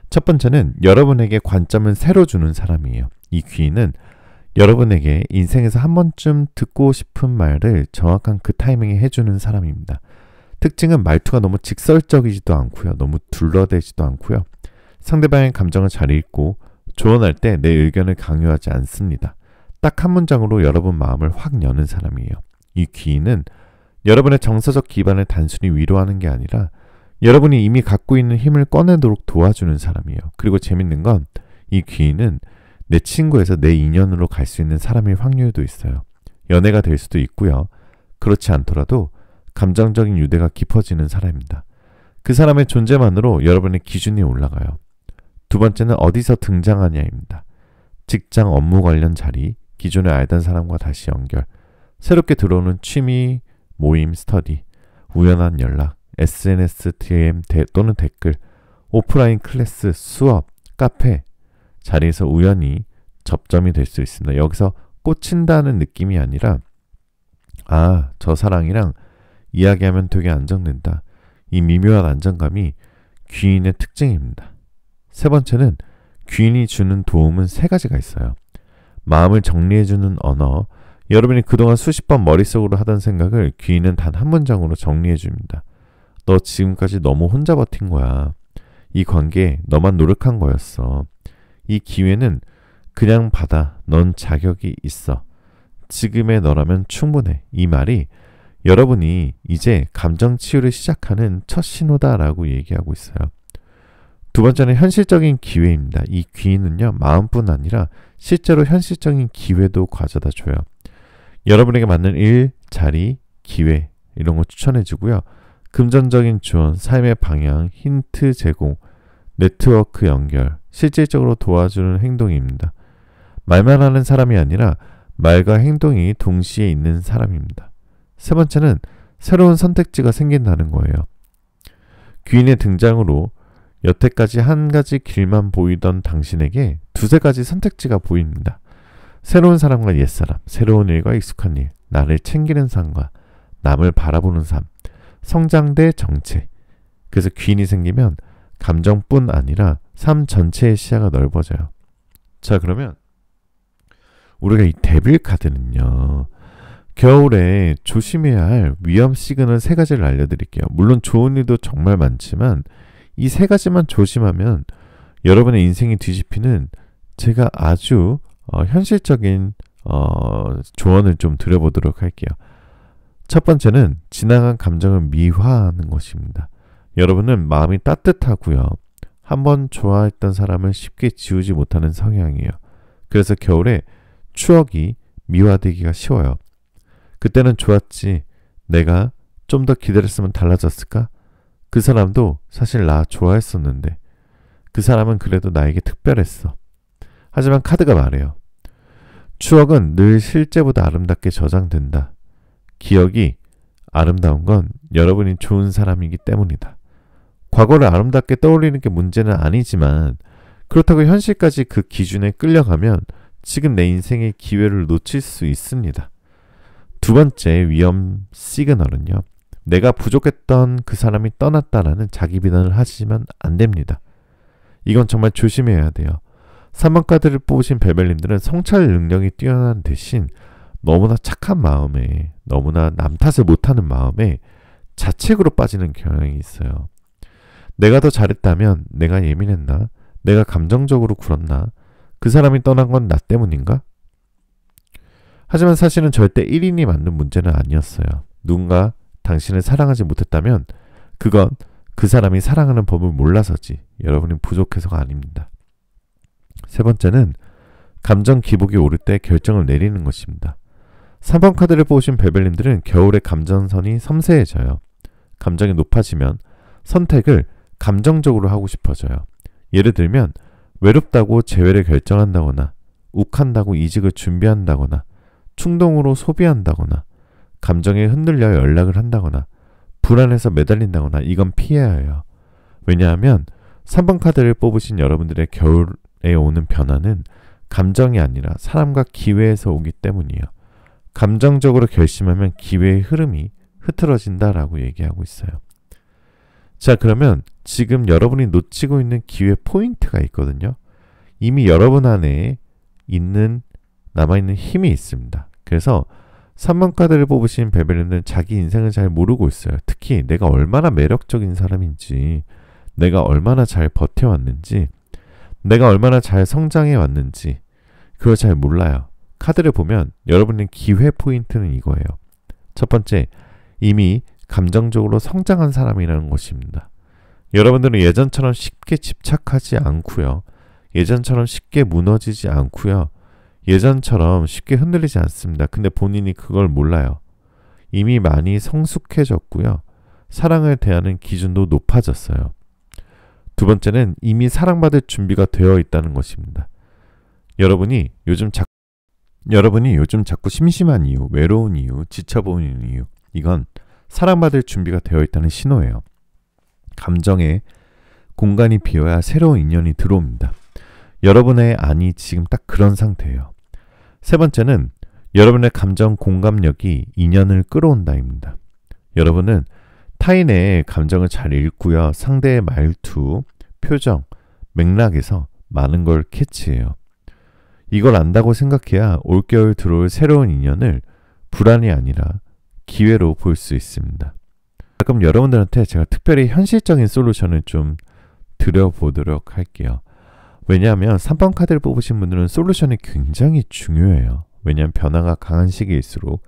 첫 번째는 여러분에게 관점을 새로 주는 사람이에요. 이 귀인은 여러분에게 인생에서 한 번쯤 듣고 싶은 말을 정확한 그 타이밍에 해주는 사람입니다. 특징은 말투가 너무 직설적이지도 않고요. 너무 둘러대지도 않고요. 상대방의 감정을 잘 읽고 조언할 때 내 의견을 강요하지 않습니다. 딱 한 문장으로 여러분 마음을 확 여는 사람이에요. 이 귀인은 여러분의 정서적 기반을 단순히 위로하는 게 아니라 여러분이 이미 갖고 있는 힘을 꺼내도록 도와주는 사람이에요. 그리고 재밌는 건 이 귀인은 내 친구에서 내 인연으로 갈 수 있는 사람일 확률도 있어요. 연애가 될 수도 있고요. 그렇지 않더라도 감정적인 유대가 깊어지는 사람입니다. 그 사람의 존재만으로 여러분의 기준이 올라가요. 두 번째는 어디서 등장하냐입니다. 직장 업무 관련 자리, 기존에 알던 사람과 다시 연결, 새롭게 들어오는 취미, 모임, 스터디, 우연한 연락, SNS, DM 또는 댓글, 오프라인 클래스, 수업, 카페 자리에서 우연히 접점이 될 수 있습니다. 여기서 꽂힌다는 느낌이 아니라 저 사랑이랑 이야기하면 되게 안정된다. 이 미묘한 안정감이 귀인의 특징입니다. 세 번째는 귀인이 주는 도움은 세 가지가 있어요. 마음을 정리해주는 언어, 여러분이 그동안 수십 번 머릿속으로 하던 생각을 귀인은 단 한 문장으로 정리해줍니다. 너 지금까지 너무 혼자 버틴 거야. 이 관계에 너만 노력한 거였어. 이 기회는 그냥 받아. 넌 자격이 있어. 지금의 너라면 충분해. 이 말이 여러분이 이제 감정 치유를 시작하는 첫 신호다라고 얘기하고 있어요. 두 번째는 현실적인 기회입니다. 이 귀인은요, 마음뿐 아니라 실제로 현실적인 기회도 가져다 줘요. 여러분에게 맞는 일, 자리, 기회 이런 거 추천해 주고요. 금전적인 지원, 삶의 방향, 힌트 제공, 네트워크 연결, 실질적으로 도와주는 행동입니다. 말만 하는 사람이 아니라 말과 행동이 동시에 있는 사람입니다. 세 번째는 새로운 선택지가 생긴다는 거예요. 귀인의 등장으로 여태까지 한 가지 길만 보이던 당신에게 두세 가지 선택지가 보입니다. 새로운 사람과 옛사람, 새로운 일과 익숙한 일, 나를 챙기는 삶과 남을 바라보는 삶, 성장 대 정체. 그래서 귀인이 생기면 감정뿐 아니라 삶 전체의 시야가 넓어져요. 자, 그러면 우리가 이 데빌 카드는요, 겨울에 조심해야 할 위험 시그널 세 가지를 알려드릴게요. 물론 좋은 일도 정말 많지만 이 세 가지만 조심하면 여러분의 인생이 뒤집히는 제가 아주 현실적인 조언을 좀 드려보도록 할게요. 첫 번째는 지나간 감정을 미화하는 것입니다. 여러분은 마음이 따뜻하고요. 한번 좋아했던 사람을 쉽게 지우지 못하는 성향이에요. 그래서 겨울에 추억이 미화되기가 쉬워요. 그때는 좋았지. 내가 좀 더 기다렸으면 달라졌을까? 그 사람도 사실 나 좋아했었는데 그 사람은 그래도 나에게 특별했어. 하지만 카드가 말해요. 추억은 늘 실제보다 아름답게 저장된다. 기억이 아름다운 건 여러분이 좋은 사람이기 때문이다. 과거를 아름답게 떠올리는 게 문제는 아니지만 그렇다고 현실까지 그 기준에 끌려가면 지금 내 인생의 기회를 놓칠 수 있습니다. 두 번째 위험 시그널은요. 내가 부족했던 그 사람이 떠났다라는 자기 비난을 하시면 안 됩니다. 이건 정말 조심해야 돼요. 3번 카드를 뽑으신 벨벨님들은 성찰 능력이 뛰어난 대신 너무나 착한 마음에, 너무나 남 탓을 못하는 마음에 자책으로 빠지는 경향이 있어요. 내가 더 잘했다면 내가 예민했나? 내가 감정적으로 굴었나? 그 사람이 떠난 건 나 때문인가? 하지만 사실은 절대 1인이 맞는 문제는 아니었어요. 누군가 당신을 사랑하지 못했다면 그건 그 사람이 사랑하는 법을 몰라서지 여러분이 부족해서가 아닙니다. 세 번째는 감정 기복이 오를 때 결정을 내리는 것입니다. 3번 카드를 뽑으신 벨벨님들은 겨울에 감정선이 섬세해져요. 감정이 높아지면 선택을 감정적으로 하고 싶어져요. 예를 들면 외롭다고 재회를 결정한다거나 욱한다고 이직을 준비한다거나 충동으로 소비한다거나 감정에 흔들려 연락을 한다거나 불안해서 매달린다거나 이건 피해야 해요. 왜냐하면 3번 카드를 뽑으신 여러분들의 오는 변화는 감정이 아니라 사람과 기회에서 오기 때문이에요. 감정적으로 결심하면 기회의 흐름이 흐트러진다라고 얘기하고 있어요. 자, 그러면 지금 여러분이 놓치고 있는 기회 포인트가 있거든요. 이미 여러분 안에 남아있는 힘이 있습니다. 그래서 3번 카드를 뽑으신 베벨님은 자기 인생을 잘 모르고 있어요. 특히 내가 얼마나 매력적인 사람인지, 내가 얼마나 잘 버텨왔는지, 내가 얼마나 잘 성장해 왔는지 그걸 잘 몰라요. 카드를 보면 여러분의 기회 포인트는 이거예요. 첫 번째, 이미 감정적으로 성장한 사람이라는 것입니다. 여러분들은 예전처럼 쉽게 집착하지 않고요. 예전처럼 쉽게 무너지지 않고요. 예전처럼 쉽게 흔들리지 않습니다. 근데 본인이 그걸 몰라요. 이미 많이 성숙해졌고요. 사랑을 대하는 기준도 높아졌어요. 두 번째는 이미 사랑받을 준비가 되어 있다는 것입니다. 여러분이 요즘 자꾸 심심한 이유, 외로운 이유, 지쳐보이는 이유, 이건 사랑받을 준비가 되어 있다는 신호예요. 감정에 공간이 비어야 새로운 인연이 들어옵니다. 여러분의 안이 지금 딱 그런 상태예요. 세 번째는 여러분의 감정 공감력이 인연을 끌어온다입니다. 여러분은 타인의 감정을 잘 읽고요. 상대의 말투, 표정, 맥락에서 많은 걸 캐치해요. 이걸 안다고 생각해야 올겨울 들어올 새로운 인연을 불안이 아니라 기회로 볼 수 있습니다. 그럼 여러분들한테 제가 특별히 현실적인 솔루션을 좀 드려보도록 할게요. 왜냐하면 3번 카드를 뽑으신 분들은 솔루션이 굉장히 중요해요. 왜냐하면 변화가 강한 시기일수록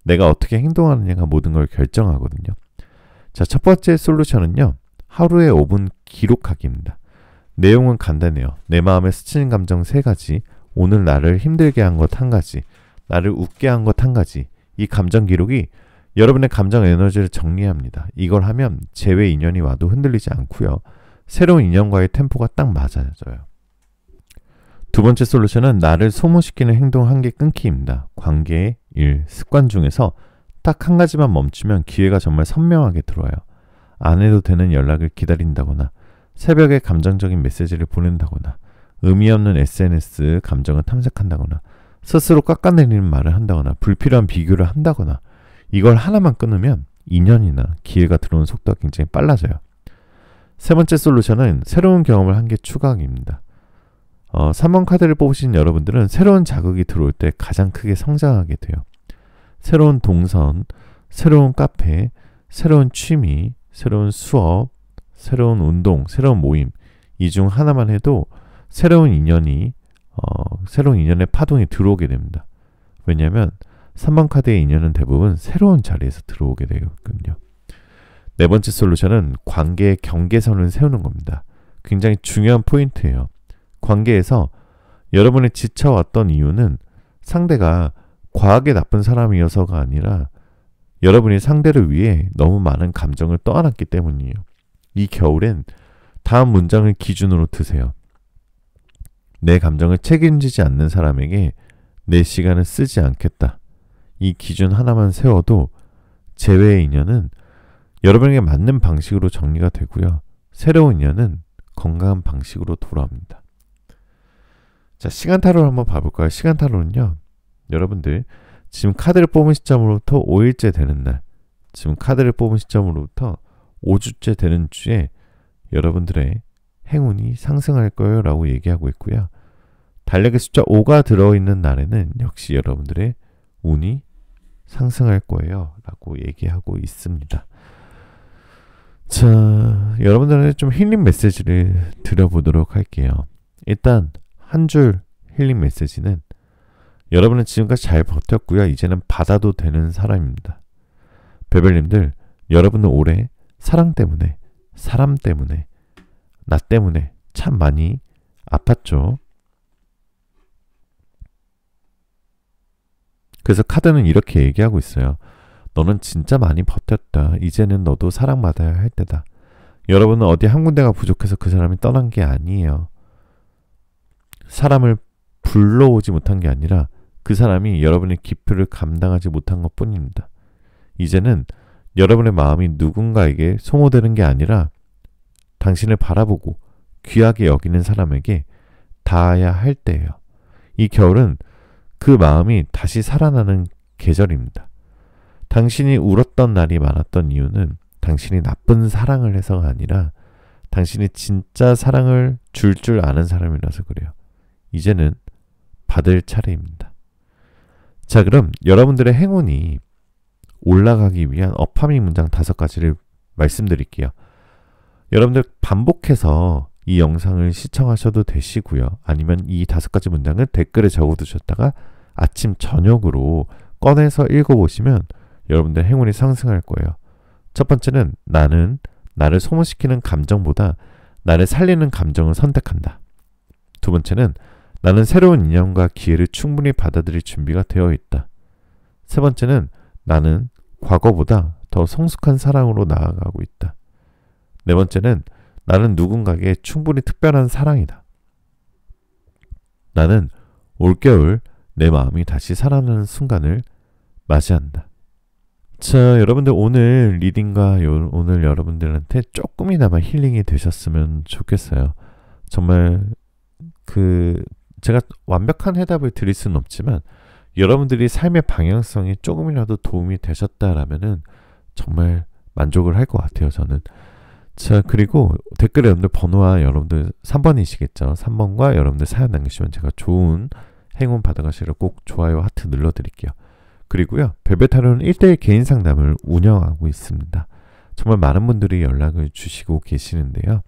내가 어떻게 행동하느냐가 모든 걸 결정하거든요. 자, 첫 번째 솔루션은요. 하루에 5분 기록하기입니다. 내용은 간단해요. 내 마음에 스치는 감정 3가지, 오늘 나를 힘들게 한 것 1가지, 나를 웃게 한 것 1가지. 이 감정 기록이 여러분의 감정 에너지를 정리합니다. 이걸 하면 재회 인연이 와도 흔들리지 않고요. 새로운 인연과의 템포가 딱 맞아져요. 두 번째 솔루션은 나를 소모시키는 행동 1개 끊기입니다. 관계, 일, 습관 중에서 딱 1가지만 멈추면 기회가 정말 선명하게 들어와요. 안 해도 되는 연락을 기다린다거나, 새벽에 감정적인 메시지를 보낸다거나, 의미 없는 SNS 감정을 탐색한다거나, 스스로 깎아내리는 말을 한다거나, 불필요한 비교를 한다거나, 이걸 하나만 끊으면 인연이나 기회가 들어오는 속도가 굉장히 빨라져요. 세 번째 솔루션은 새로운 경험을 1개 추가하기입니다. 3번 카드를 뽑으신 여러분들은 새로운 자극이 들어올 때 가장 크게 성장하게 돼요. 새로운 동선, 새로운 카페, 새로운 취미, 새로운 수업, 새로운 운동, 새로운 모임, 이 중 하나만 해도 새로운 인연의 파동이 들어오게 됩니다. 왜냐하면 3번 카드의 인연은 대부분 새로운 자리에서 들어오게 되거든요. 네 번째 솔루션은 관계의 경계선을 세우는 겁니다. 굉장히 중요한 포인트예요. 관계에서 여러분이 지쳐왔던 이유는 상대가 과하게 나쁜 사람이어서가 아니라 여러분이 상대를 위해 너무 많은 감정을 떠안았기 때문이에요. 이 겨울엔 다음 문장을 기준으로 드세요. 내 감정을 책임지지 않는 사람에게 내 시간을 쓰지 않겠다. 이 기준 하나만 세워도 재회의 인연은 여러분에게 맞는 방식으로 정리가 되고요. 새로운 인연은 건강한 방식으로 돌아옵니다. 자, 시간 타로를 한번 봐볼까요? 시간 타로는요. 여러분들 지금 카드를 뽑은 시점으로부터 5일째 되는 날, 지금 카드를 뽑은 시점으로부터 5주째 되는 주에 여러분들의 행운이 상승할 거예요 라고 얘기하고 있고요. 달력의 숫자 5가 들어있는 날에는 역시 여러분들의 운이 상승할 거예요 라고 얘기하고 있습니다. 자, 여러분들한테 좀 힐링 메시지를 드려보도록 할게요. 일단 한 줄 힐링 메시지는 여러분은 지금까지 잘 버텼고요. 이제는 받아도 되는 사람입니다. 베벨님들, 여러분은 올해 사랑 때문에, 사람 때문에, 나 때문에 참 많이 아팠죠. 그래서 카드는 이렇게 얘기하고 있어요. 너는 진짜 많이 버텼다. 이제는 너도 사랑받아야 할 때다. 여러분은 어디 한 군데가 부족해서 그 사람이 떠난 게 아니에요. 사람을 불러오지 못한 게 아니라 그 사람이 여러분의 기표를 감당하지 못한 것 뿐입니다. 이제는 여러분의 마음이 누군가에게 소모되는 게 아니라 당신을 바라보고 귀하게 여기는 사람에게 닿아야 할 때예요. 이 겨울은 그 마음이 다시 살아나는 계절입니다. 당신이 울었던 날이 많았던 이유는 당신이 나쁜 사랑을 해서가 아니라 당신이 진짜 사랑을 줄 아는 사람이라서 그래요. 이제는 받을 차례입니다. 자, 그럼 여러분들의 행운이 올라가기 위한 어파밍 문장 5가지를 말씀드릴게요. 여러분들 반복해서 이 영상을 시청하셔도 되시고요. 아니면 이 5가지 문장을 댓글에 적어두셨다가 아침 저녁으로 꺼내서 읽어보시면 여러분들 행운이 상승할 거예요. 첫 번째는 나는 나를 소모시키는 감정보다 나를 살리는 감정을 선택한다. 두 번째는 나는 새로운 인연과 기회를 충분히 받아들일 준비가 되어 있다. 세 번째는 나는 과거보다 더 성숙한 사랑으로 나아가고 있다. 네 번째는 나는 누군가에게 충분히 특별한 사랑이다. 나는 올겨울 내 마음이 다시 살아나는 순간을 맞이한다. 자, 여러분들 오늘 리딩과 오늘 여러분들한테 조금이나마 힐링이 되셨으면 좋겠어요. 정말 제가 완벽한 해답을 드릴 수는 없지만 여러분들이 삶의 방향성이 조금이라도 도움이 되셨다라면은 정말 만족을 할 것 같아요, 저는. 자, 그리고 댓글에 여러분들 번호와 여러분들 3번이시겠죠. 3번과 여러분들 사연 남기시면 제가 좋은 행운 받아가시러 꼭 좋아요 하트 눌러드릴게요. 그리고요, 별별타로는 1:1 개인 상담을 운영하고 있습니다. 정말 많은 분들이 연락을 주시고 계시는데요.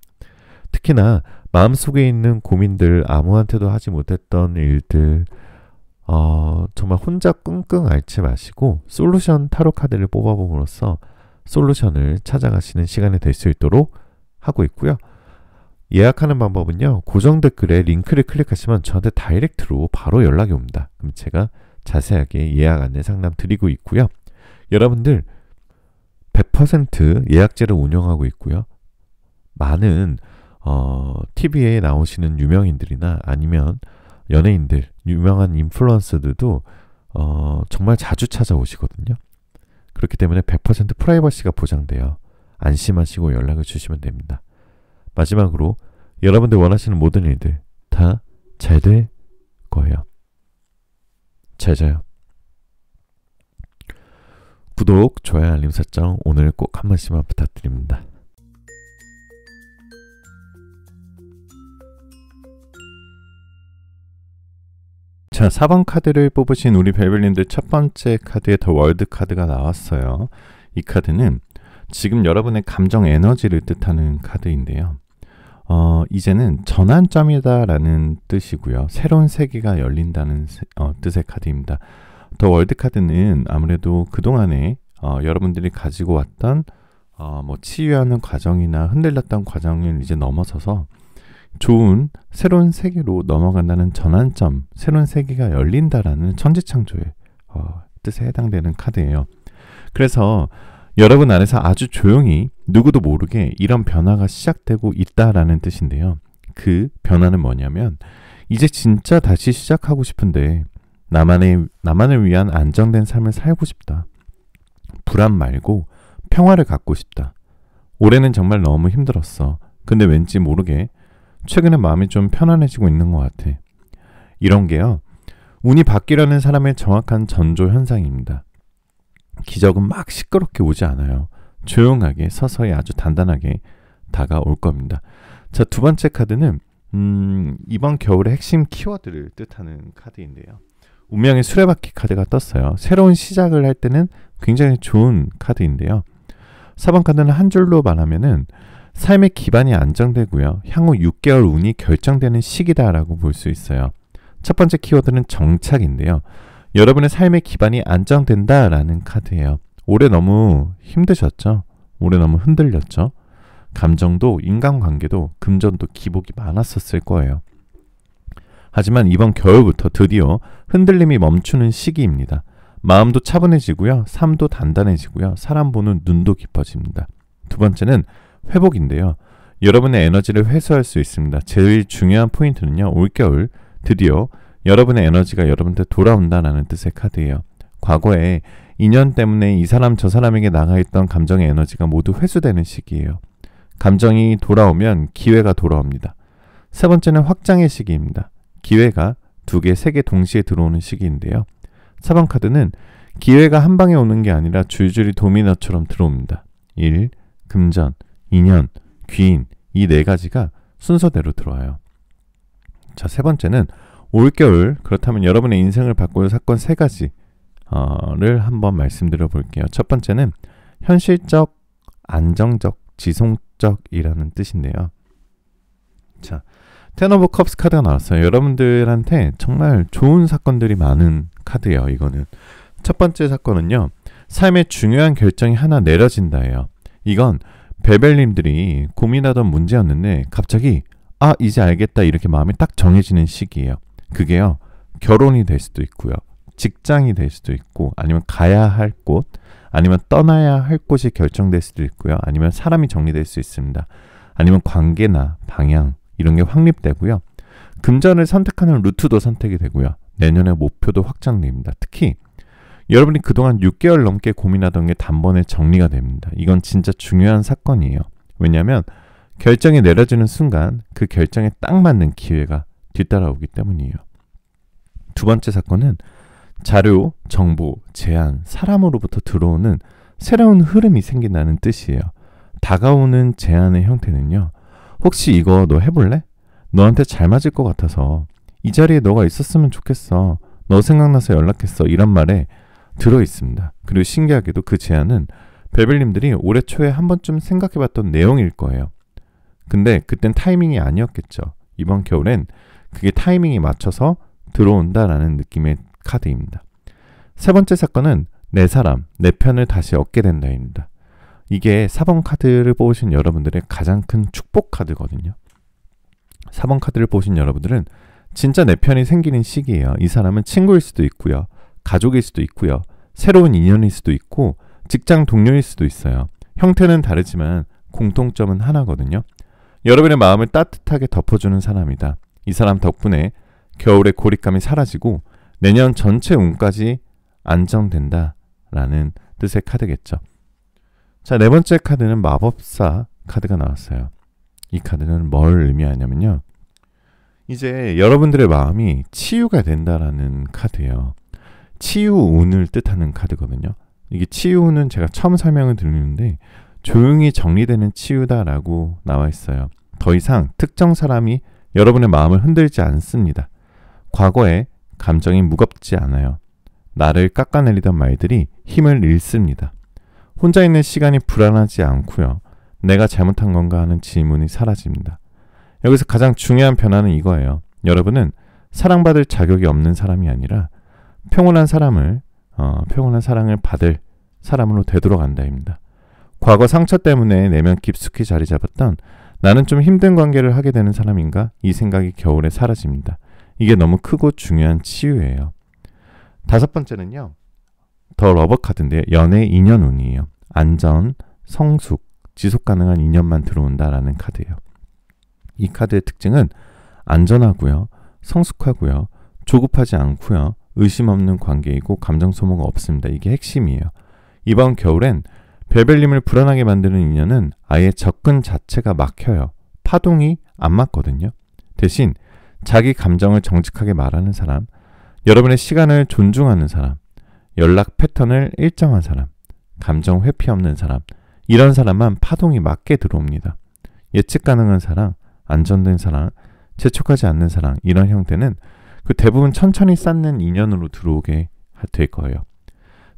특히나 마음속에 있는 고민들, 아무한테도 하지 못했던 일들, 정말 혼자 끙끙 앓지 마시고 솔루션 타로 카드를 뽑아봄으로써 솔루션을 찾아가시는 시간이 될 수 있도록 하고 있고요. 예약하는 방법은요, 고정 댓글에 링크를 클릭하시면 저한테 다이렉트로 바로 연락이 옵니다. 그럼 제가 자세하게 예약 안내 상담 드리고 있고요. 여러분들 100% 예약제를 운영하고 있고요. 많은 TV에 나오시는 유명인들이나 아니면 연예인들, 유명한 인플루언서들도 정말 자주 찾아오시거든요. 그렇기 때문에 100% 프라이버시가 보장돼요. 안심하시고 연락을 주시면 됩니다. 마지막으로 여러분들 원하시는 모든 일들 다 잘 될 거예요. 잘 자요. 구독, 좋아요, 알림 설정 오늘 꼭 한 번씩만 부탁드립니다. 자, 4번 카드를 뽑으신 우리 별별님들 첫 번째 카드에 더 월드 카드가 나왔어요. 이 카드는 지금 여러분의 감정 에너지를 뜻하는 카드인데요. 이제는 전환점이다라는 뜻이고요. 새로운 세계가 열린다는 뜻의 카드입니다. 더 월드 카드는 아무래도 그동안에 여러분들이 가지고 왔던 치유하는 과정이나 흔들렸던 과정을 이제 넘어서서 좋은 새로운 세계로 넘어간다는 전환점, 새로운 세계가 열린다라는 천지창조의 뜻에 해당되는 카드예요. 그래서 여러분 안에서 아주 조용히 누구도 모르게 이런 변화가 시작되고 있다라는 뜻인데요. 그 변화는 뭐냐면 이제 진짜 다시 시작하고 싶은데 나만을 위한 안정된 삶을 살고 싶다. 불안 말고 평화를 갖고 싶다. 올해는 정말 너무 힘들었어. 근데 왠지 모르게 최근에 마음이 좀 편안해지고 있는 것 같아. 이런 게요, 운이 바뀌려는 사람의 정확한 전조 현상입니다. 기적은 막 시끄럽게 오지 않아요. 조용하게 서서히 아주 단단하게 다가올 겁니다. 자, 두 번째 카드는 이번 겨울의 핵심 키워드를 뜻하는 카드인데요. 운명의 수레바퀴 카드가 떴어요. 새로운 시작을 할 때는 굉장히 좋은 카드인데요. 4번 카드는 한 줄로 말하면은 삶의 기반이 안정되고요. 향후 6개월 운이 결정되는 시기다라고 볼 수 있어요. 첫 번째 키워드는 정착인데요. 여러분의 삶의 기반이 안정된다라는 카드예요. 올해 너무 힘드셨죠? 올해 너무 흔들렸죠? 감정도 인간관계도 금전도 기복이 많았었을 거예요. 하지만 이번 겨울부터 드디어 흔들림이 멈추는 시기입니다. 마음도 차분해지고요. 삶도 단단해지고요. 사람 보는 눈도 깊어집니다. 두 번째는 회복인데요. 여러분의 에너지를 회수할 수 있습니다. 제일 중요한 포인트는요, 올겨울 드디어 여러분의 에너지가 여러분한테 돌아온다는 뜻의 카드예요. 과거에 인연 때문에 이 사람 저 사람에게 나가있던 감정의 에너지가 모두 회수되는 시기예요. 감정이 돌아오면 기회가 돌아옵니다. 세 번째는 확장의 시기입니다. 기회가 2개, 3개 동시에 들어오는 시기인데요. 4번 카드는 기회가 한 방에 오는 게 아니라 줄줄이 도미노처럼 들어옵니다. 1, 금전, 인연, 귀인, 이 4가지가 순서대로 들어와요. 자, 세 번째는 올겨울, 그렇다면 여러분의 인생을 바꿀 사건 3가지를 한번 말씀드려 볼게요. 첫 번째는 현실적, 안정적, 지속적이라는 뜻인데요. 자, 텐 오브 컵스 카드가 나왔어요. 여러분들한테 정말 좋은 사건들이 많은 카드예요. 이거는 첫 번째 사건은요, 삶의 중요한 결정이 하나 내려진다예요. 이건 벨벨님들이 고민하던 문제였는데 갑자기 이제 알겠다 이렇게 마음이 딱 정해지는 시기예요. 그게요, 결혼이 될 수도 있고요, 직장이 될 수도 있고, 아니면 가야 할 곳, 아니면 떠나야 할 곳이 결정될 수도 있고요, 아니면 사람이 정리될 수 있습니다. 아니면 관계나 방향 이런 게 확립되고요. 금전을 선택하는 루트도 선택이 되고요. 내년의 목표도 확장됩니다. 특히 여러분이 그동안 6개월 넘게 고민하던 게 단번에 정리가 됩니다. 이건 진짜 중요한 사건이에요. 왜냐하면 결정이 내려지는 순간 그 결정에 딱 맞는 기회가 뒤따라오기 때문이에요. 두 번째 사건은 자료, 정보, 제안, 사람으로부터 들어오는 새로운 흐름이 생긴다는 뜻이에요. 다가오는 제안의 형태는요, 혹시 이거 너 해볼래? 너한테 잘 맞을 것 같아서 이 자리에 너가 있었으면 좋겠어. 너 생각나서 연락했어. 이런 말에 들어있습니다. 그리고 신기하게도 그 제안은 벨벨님들이 올해 초에 한 번쯤 생각해봤던 내용일 거예요. 근데 그땐 타이밍이 아니었겠죠. 이번 겨울엔 그게 타이밍이 맞춰서 들어온다라는 느낌의 카드입니다. 세 번째 사건은 내 사람, 내 편을 다시 얻게 된다입니다. 이게 4번 카드를 뽑으신 여러분들의 가장 큰 축복 카드거든요. 4번 카드를 보신 여러분들은 진짜 내 편이 생기는 시기예요. 이 사람은 친구일 수도 있고요, 가족일 수도 있고요, 새로운 인연일 수도 있고, 직장 동료일 수도 있어요. 형태는 다르지만 공통점은 하나거든요. 여러분의 마음을 따뜻하게 덮어주는 사람이다. 이 사람 덕분에 겨울의 고립감이 사라지고 내년 전체 운까지 안정된다라는 뜻의 카드겠죠. 자, 네 번째 카드는 마법사 카드가 나왔어요. 이 카드는 뭘 의미하냐면요, 이제 여러분들의 마음이 치유가 된다라는 카드예요. 치유운을 뜻하는 카드거든요. 이게 치유운은 제가 처음 설명을 드리는데 조용히 정리되는 치유다라고 나와 있어요. 더 이상 특정 사람이 여러분의 마음을 흔들지 않습니다. 과거에 감정이 무겁지 않아요. 나를 깎아내리던 말들이 힘을 잃습니다. 혼자 있는 시간이 불안하지 않고요. 내가 잘못한 건가 하는 질문이 사라집니다. 여기서 가장 중요한 변화는 이거예요. 여러분은 사랑받을 자격이 없는 사람이 아니라 평온한 사랑을 받을 사람으로 되돌아간다입니다. 과거 상처 때문에 내면 깊숙이 자리 잡았던 나는 좀 힘든 관계를 하게 되는 사람인가? 이 생각이 겨울에 사라집니다. 이게 너무 크고 중요한 치유예요. 다섯 번째는요, 더 러버 카드인데요. 연애 인연 운이에요. 안전, 성숙, 지속 가능한 인연만 들어온다라는 카드예요. 이 카드의 특징은 안전하고요, 성숙하고요, 조급하지 않고요, 의심 없는 관계이고 감정 소모가 없습니다. 이게 핵심이에요. 이번 겨울엔 벨벨님을 불안하게 만드는 인연은 아예 접근 자체가 막혀요. 파동이 안 맞거든요. 대신 자기 감정을 정직하게 말하는 사람, 여러분의 시간을 존중하는 사람, 연락 패턴을 일정한 사람, 감정 회피 없는 사람, 이런 사람만 파동이 맞게 들어옵니다. 예측 가능한 사랑, 안전된 사랑, 재촉하지 않는 사랑, 이런 형태는 그 대부분 천천히 쌓는 인연으로 들어오게 될 거예요.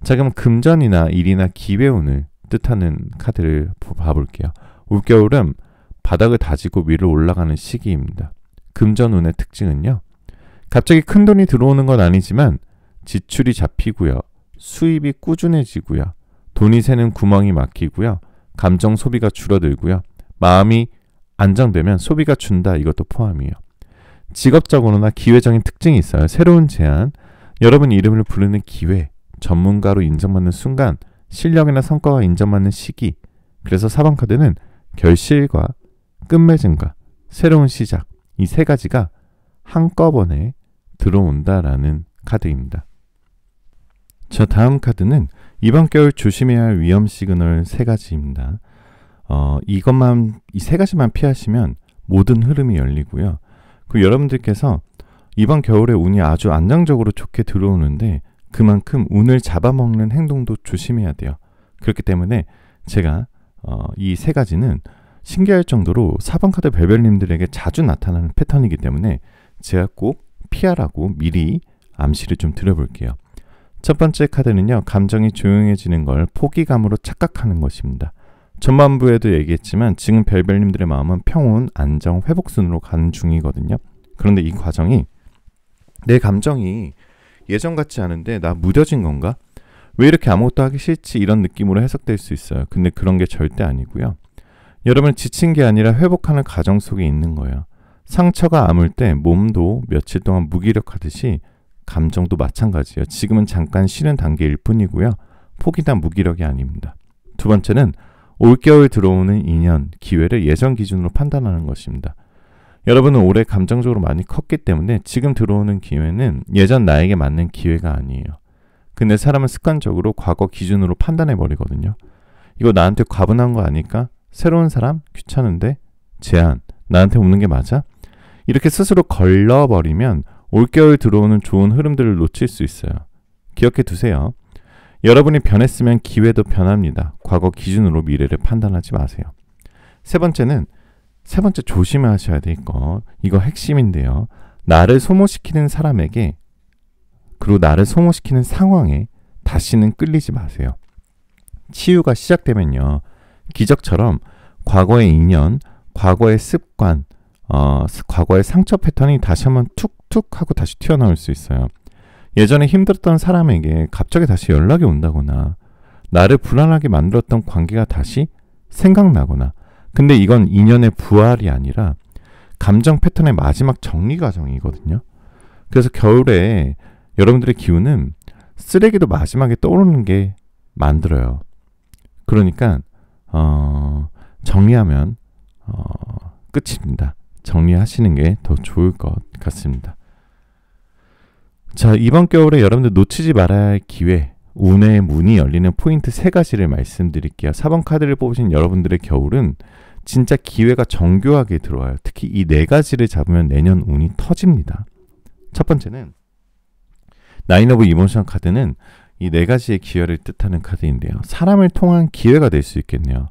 자, 그럼 금전이나 일이나 기회운을 뜻하는 카드를 봐볼게요. 올겨울은 바닥을 다지고 위로 올라가는 시기입니다. 금전운의 특징은요, 갑자기 큰 돈이 들어오는 건 아니지만 지출이 잡히고요, 수입이 꾸준해지고요, 돈이 새는 구멍이 막히고요, 감정 소비가 줄어들고요, 마음이 안정되면 소비가 준다, 이것도 포함이에요. 직업적으로나 기회적인 특징이 있어요. 새로운 제안, 여러분 이름을 부르는 기회, 전문가로 인정받는 순간, 실력이나 성과가 인정받는 시기. 그래서 4번 카드는 결실과 끝맺음과 새로운 시작, 이 3가지가 한꺼번에 들어온다라는 카드입니다. 자, 다음 카드는 이번 겨울 조심해야 할 위험 시그널 3가지입니다. 이 3가지만 피하시면 모든 흐름이 열리고요. 그리고 여러분들께서 이번 겨울에 운이 아주 안정적으로 좋게 들어오는데 그만큼 운을 잡아먹는 행동도 조심해야 돼요. 그렇기 때문에 제가 이 세 가지는 신기할 정도로 4번 카드 별별님들에게 자주 나타나는 패턴이기 때문에 제가 꼭 피하라고 미리 암시를 좀 드려볼게요. 첫 번째 카드는요. 감정이 조용해지는 걸 포기감으로 착각하는 것입니다. 전반부에도 얘기했지만 지금 별별님들의 마음은 평온, 안정, 회복순으로 가는 중이거든요. 그런데 이 과정이 내 감정이 예전 같지 않은데 나 무뎌진 건가? 왜 이렇게 아무것도 하기 싫지? 이런 느낌으로 해석될 수 있어요. 근데 그런 게 절대 아니고요. 여러분 지친 게 아니라 회복하는 과정 속에 있는 거예요. 상처가 아물 때 몸도 며칠 동안 무기력하듯이 감정도 마찬가지예요. 지금은 잠깐 쉬는 단계일 뿐이고요. 포기나 무기력이 아닙니다. 두 번째는 올겨울 들어오는 인연, 기회를 예전 기준으로 판단하는 것입니다. 여러분은 올해 감정적으로 많이 컸기 때문에 지금 들어오는 기회는 예전 나에게 맞는 기회가 아니에요. 근데 사람은 습관적으로 과거 기준으로 판단해버리거든요. 이거 나한테 과분한 거 아닐까? 새로운 사람? 귀찮은데? 제안, 나한테 오는 게 맞아? 이렇게 스스로 걸러버리면 올겨울 들어오는 좋은 흐름들을 놓칠 수 있어요. 기억해 두세요. 여러분이 변했으면 기회도 변합니다. 과거 기준으로 미래를 판단하지 마세요. 세 번째 조심하셔야 될 거. 이거 핵심인데요. 나를 소모시키는 사람에게 그리고 나를 소모시키는 상황에 다시는 끌리지 마세요. 치유가 시작되면요. 기적처럼 과거의 인연, 과거의 습관, 과거의 상처 패턴이 다시 한번 툭툭 하고 다시 튀어나올 수 있어요. 예전에 힘들었던 사람에게 갑자기 다시 연락이 온다거나 나를 불안하게 만들었던 관계가 다시 생각나거나 근데 이건 인연의 부활이 아니라 감정 패턴의 마지막 정리 과정이거든요. 그래서 겨울에 여러분들의 기운은 쓰레기도 마지막에 떠오르는 게 만들어요. 그러니까 정리하면 끝입니다. 정리하시는 게 더 좋을 것 같습니다. 자, 이번 겨울에 여러분들 놓치지 말아야 할 기회, 운의 문이 열리는 포인트 3가지를 말씀드릴게요. 4번 카드를 뽑으신 여러분들의 겨울은 진짜 기회가 정교하게 들어와요. 특히 이 4가지를 잡으면 내년 운이 터집니다. 첫 번째는 나인 오브 이모션 카드는 이 4가지의 기회를 뜻하는 카드인데요. 사람을 통한 기회가 될 수 있겠네요.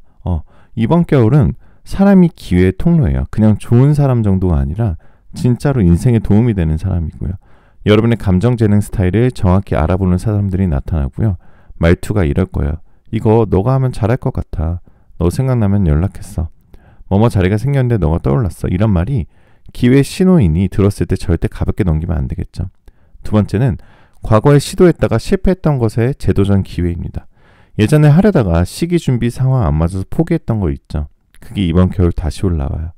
이번 겨울은 사람이 기회의 통로예요. 그냥 좋은 사람 정도가 아니라 진짜로 인생에 도움이 되는 사람이고요. 여러분의 감정 재능 스타일을 정확히 알아보는 사람들이 나타나고요. 말투가 이럴 거예요. 이거 너가 하면 잘할 것 같아. 너 생각나면 연락했어. 뭐뭐 자리가 생겼는데 너가 떠올랐어. 이런 말이 기회 신호이니 들었을 때 절대 가볍게 넘기면 안 되겠죠. 두 번째는 과거에 시도했다가 실패했던 것의 재도전 기회입니다. 예전에 하려다가 시기 준비 상황 안 맞아서 포기했던 거 있죠. 그게 이번 겨울 다시 올라와요.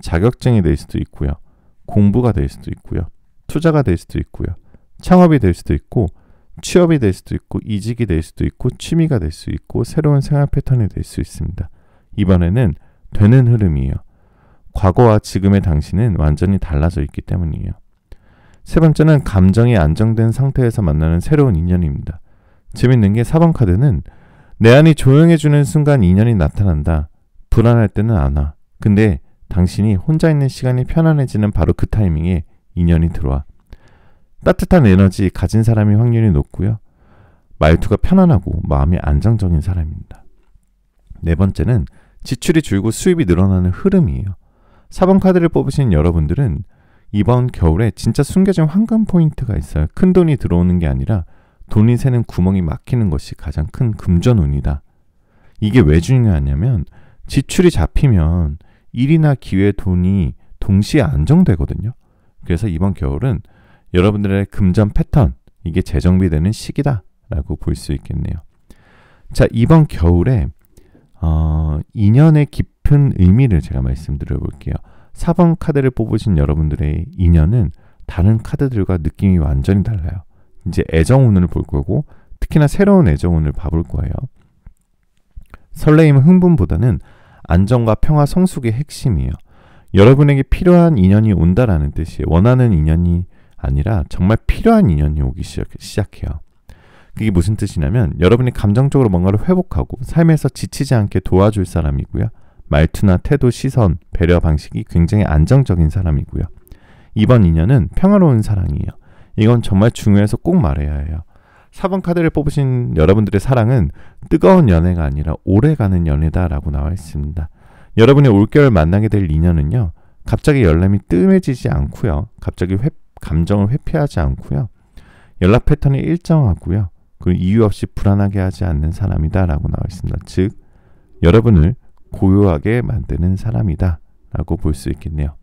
자격증이 될 수도 있고요. 공부가 될 수도 있고요. 투자가 될 수도 있고요. 창업이 될 수도 있고 취업이 될 수도 있고 이직이 될 수도 있고 취미가 될 수 있고 새로운 생활 패턴이 될 수 있습니다. 이번에는 되는 흐름이에요. 과거와 지금의 당신은 완전히 달라져 있기 때문이에요. 세 번째는 감정이 안정된 상태에서 만나는 새로운 인연입니다. 재밌는 게 4번 카드는 내 안이 조용해지는 순간 인연이 나타난다. 불안할 때는 안 와. 근데 당신이 혼자 있는 시간이 편안해지는 바로 그 타이밍에 인연이 들어와. 따뜻한 에너지 가진 사람이 확률이 높고요. 말투가 편안하고 마음이 안정적인 사람입니다. 네 번째는 지출이 줄고 수입이 늘어나는 흐름이에요. 4번 카드를 뽑으신 여러분들은 이번 겨울에 진짜 숨겨진 황금 포인트가 있어요. 큰 돈이 들어오는 게 아니라 돈이 새는 구멍이 막히는 것이 가장 큰 금전운이다. 이게 왜 중요하냐면 지출이 잡히면 일이나 기회, 돈이 동시에 안정되거든요. 그래서 이번 겨울은 여러분들의 금전 패턴, 이게 재정비되는 시기다라고 볼 수 있겠네요. 자, 이번 겨울에 인연의 깊은 의미를 제가 말씀드려 볼게요. 4번 카드를 뽑으신 여러분들의 인연은 다른 카드들과 느낌이 완전히 달라요. 이제 애정운을 볼 거고 특히나 새로운 애정운을 봐볼 거예요. 설레임, 흥분보다는 안정과 평화, 성숙의 핵심이에요. 여러분에게 필요한 인연이 온다라는 뜻이에요. 원하는 인연이 아니라 정말 필요한 인연이 오기 시작해요. 그게 무슨 뜻이냐면 여러분이 감정적으로 뭔가를 회복하고 삶에서 지치지 않게 도와줄 사람이고요. 말투나 태도, 시선, 배려 방식이 굉장히 안정적인 사람이고요. 이번 인연은 평화로운 사랑이에요. 이건 정말 중요해서 꼭 말해야 해요. 4번 카드를 뽑으신 여러분들의 사랑은 뜨거운 연애가 아니라 오래가는 연애다라고 나와 있습니다. 여러분이 올겨울 만나게 될 인연은요. 갑자기 열람이 뜸해지지 않고요. 갑자기 감정을 회피하지 않고요. 연락 패턴이 일정하고요. 그리고 이유 없이 불안하게 하지 않는 사람이다라고 나와 있습니다. 즉 여러분을 고요하게 만드는 사람이다 라고 볼 수 있겠네요.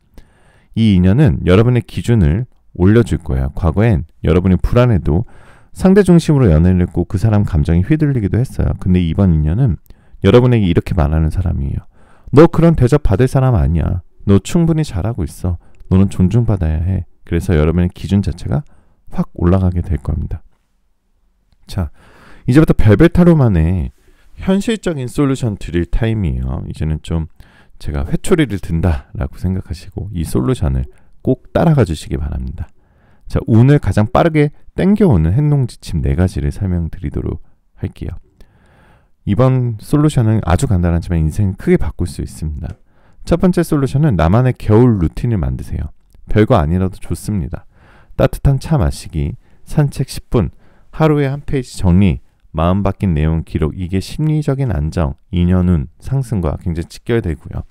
이 인연은 여러분의 기준을 올려줄 거예요. 과거엔 여러분이 불안해도 상대 중심으로 연애를 했고 그 사람 감정이 휘둘리기도 했어요. 근데 이번 인연은 여러분에게 이렇게 말하는 사람이에요. 너 그런 대접 받을 사람 아니야. 너 충분히 잘하고 있어. 너는 존중받아야 해. 그래서 여러분의 기준 자체가 확 올라가게 될 겁니다. 자, 이제부터 별별 타로만의 현실적인 솔루션 드릴 타임이에요. 이제는 좀 제가 회초리를 든다라고 생각하시고 이 솔루션을 꼭 따라가 주시기 바랍니다. 자, 운을 가장 빠르게 땡겨오는 행동지침 4가지를 설명드리도록 할게요. 이번 솔루션은 아주 간단하지만 인생을 크게 바꿀 수 있습니다. 첫 번째 솔루션은 나만의 겨울 루틴을 만드세요. 별거 아니라도 좋습니다. 따뜻한 차 마시기, 산책 10분, 하루에 한 페이지 정리, 마음 바뀐 내용 기록, 이게 심리적인 안정, 인연운 상승과 굉장히 직결되고요.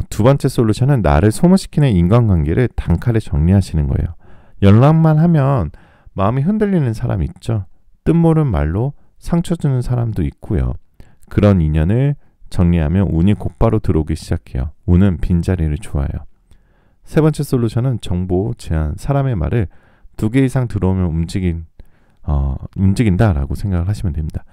두 번째 솔루션은 나를 소모시키는 인간관계를 단칼에 정리하시는 거예요. 연락만 하면 마음이 흔들리는 사람 있죠. 뜻모른 말로 상처 주는 사람도 있고요. 그런 인연을 정리하면 운이 곧바로 들어오기 시작해요. 운은 빈자리를 좋아해요. 세 번째 솔루션은 정보, 제안, 사람의 말을 2개 이상 들어오면 움직인다라고 생각을 하시면 됩니다.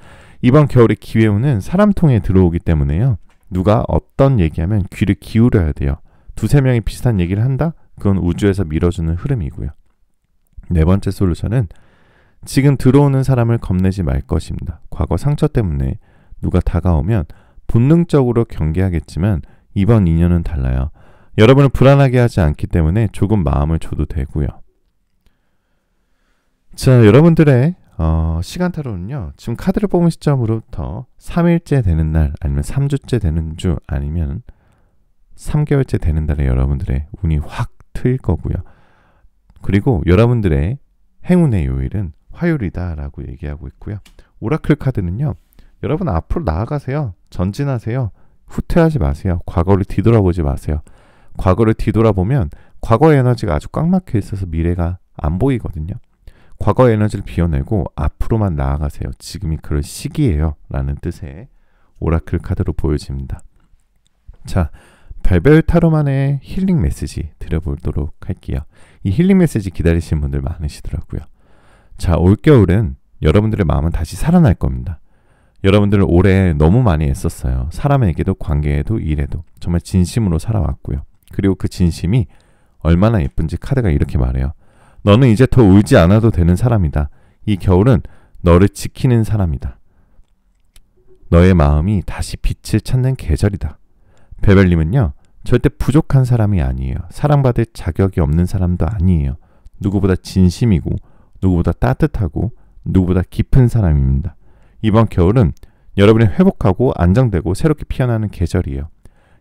이번 겨울의 기회운은 사람 통해 들어오기 때문에요. 누가 어떤 얘기하면 귀를 기울여야 돼요. 2-3명이 비슷한 얘기를 한다? 그건 우주에서 밀어주는 흐름이고요. 네 번째 솔루션은 지금 들어오는 사람을 겁내지 말 것입니다. 과거 상처 때문에 누가 다가오면 본능적으로 경계하겠지만 이번 인연은 달라요. 여러분을 불안하게 하지 않기 때문에 조금 마음을 줘도 되고요. 자, 여러분들의 시간 타로는요. 지금 카드를 뽑은 시점으로부터 3일째 되는 날 아니면 3주째 되는 주 아니면 3개월째 되는 달에 여러분들의 운이 확 트일 거고요. 그리고 여러분들의 행운의 요일은 화요일이다라고 얘기하고 있고요. 오라클 카드는요. 여러분 앞으로 나아가세요. 전진하세요. 후퇴하지 마세요. 과거를 뒤돌아보지 마세요. 과거를 뒤돌아보면 과거의 에너지가 아주 꽉 막혀 있어서 미래가 안 보이거든요. 과거의 에너지를 비워내고 앞으로만 나아가세요. 지금이 그럴 시기예요. 라는 뜻의 오라클 카드로 보여집니다. 자, 별별 타로만의 힐링 메시지 드려보도록 할게요. 이 힐링 메시지 기다리시는 분들 많으시더라고요. 자, 올겨울은 여러분들의 마음은 다시 살아날 겁니다. 여러분들은 올해 너무 많이 애썼어요. 사람에게도 관계에도 일에도 정말 진심으로 살아왔고요. 그리고 그 진심이 얼마나 예쁜지 카드가 이렇게 말해요. 너는 이제 더 울지 않아도 되는 사람이다. 이 겨울은 너를 지키는 사람이다. 너의 마음이 다시 빛을 찾는 계절이다. 베벨님은요. 절대 부족한 사람이 아니에요. 사랑받을 자격이 없는 사람도 아니에요. 누구보다 진심이고 누구보다 따뜻하고 누구보다 깊은 사람입니다. 이번 겨울은 여러분이 회복하고 안정되고 새롭게 피어나는 계절이에요.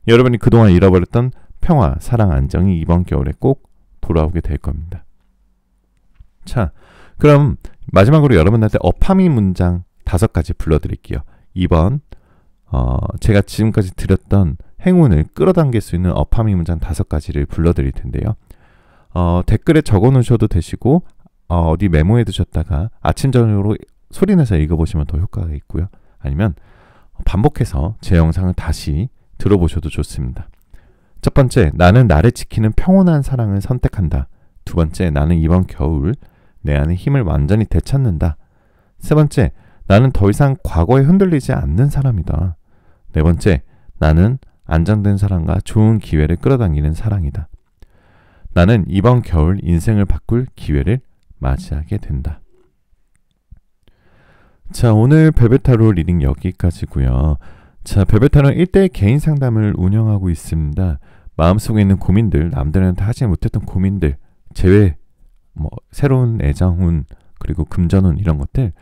여러분이 그동안 잃어버렸던 평화, 사랑, 안정이 이번 겨울에 꼭 돌아오게 될 겁니다. 자, 그럼 마지막으로 여러분한테 어파미 문장 5가지 불러드릴게요. 이번 제가 지금까지 드렸던 행운을 끌어당길 수 있는 어파미 문장 5가지를 불러드릴 텐데요. 댓글에 적어놓으셔도 되시고 어디 메모해 두셨다가 아침 저녁으로 소리내서 읽어보시면 더 효과가 있고요. 아니면 반복해서 제 영상을 다시 들어보셔도 좋습니다. 첫 번째, 나는 나를 지키는 평온한 사랑을 선택한다. 두 번째, 나는 이번 겨울 내 안의 힘을 완전히 되찾는다. 세 번째, 나는 더 이상 과거에 흔들리지 않는 사람이다. 네 번째, 나는 안정된 사랑과 좋은 기회를 끌어당기는 사랑이다. 나는 이번 겨울 인생을 바꿀 기회를 맞이하게 된다. 자, 오늘 별별타로 리딩 여기까지고요. 자, 별별타로는 1대1 개인 상담을 운영하고 있습니다. 마음속에 있는 고민들, 남들한테 하지 못했던 고민들, 재회, 새로운 애정운, 그리고 금전운 이런 것들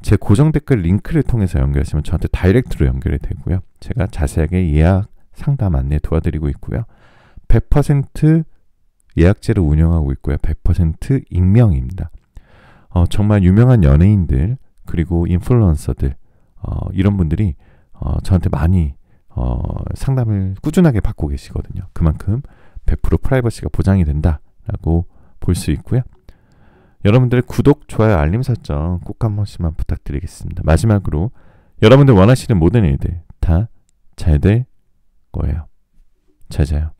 제 고정 댓글 링크를 통해서 연결하시면 저한테 다이렉트로 연결이 되고요. 제가 자세하게 예약 상담 안내 도와드리고 있고요. 100% 예약제를 운영하고 있고요. 100% 익명입니다. 정말 유명한 연예인들 그리고 인플루언서들 이런 분들이 저한테 많이 상담을 꾸준하게 받고 계시거든요. 그만큼 100% 프라이버시가 보장이 된다라고 볼 수 있고요. 여러분들의 구독, 좋아요, 알림 설정 꼭 한 번씩만 부탁드리겠습니다. 마지막으로 여러분들 원하시는 모든 일들 다 잘 될 거예요. 잘 자요.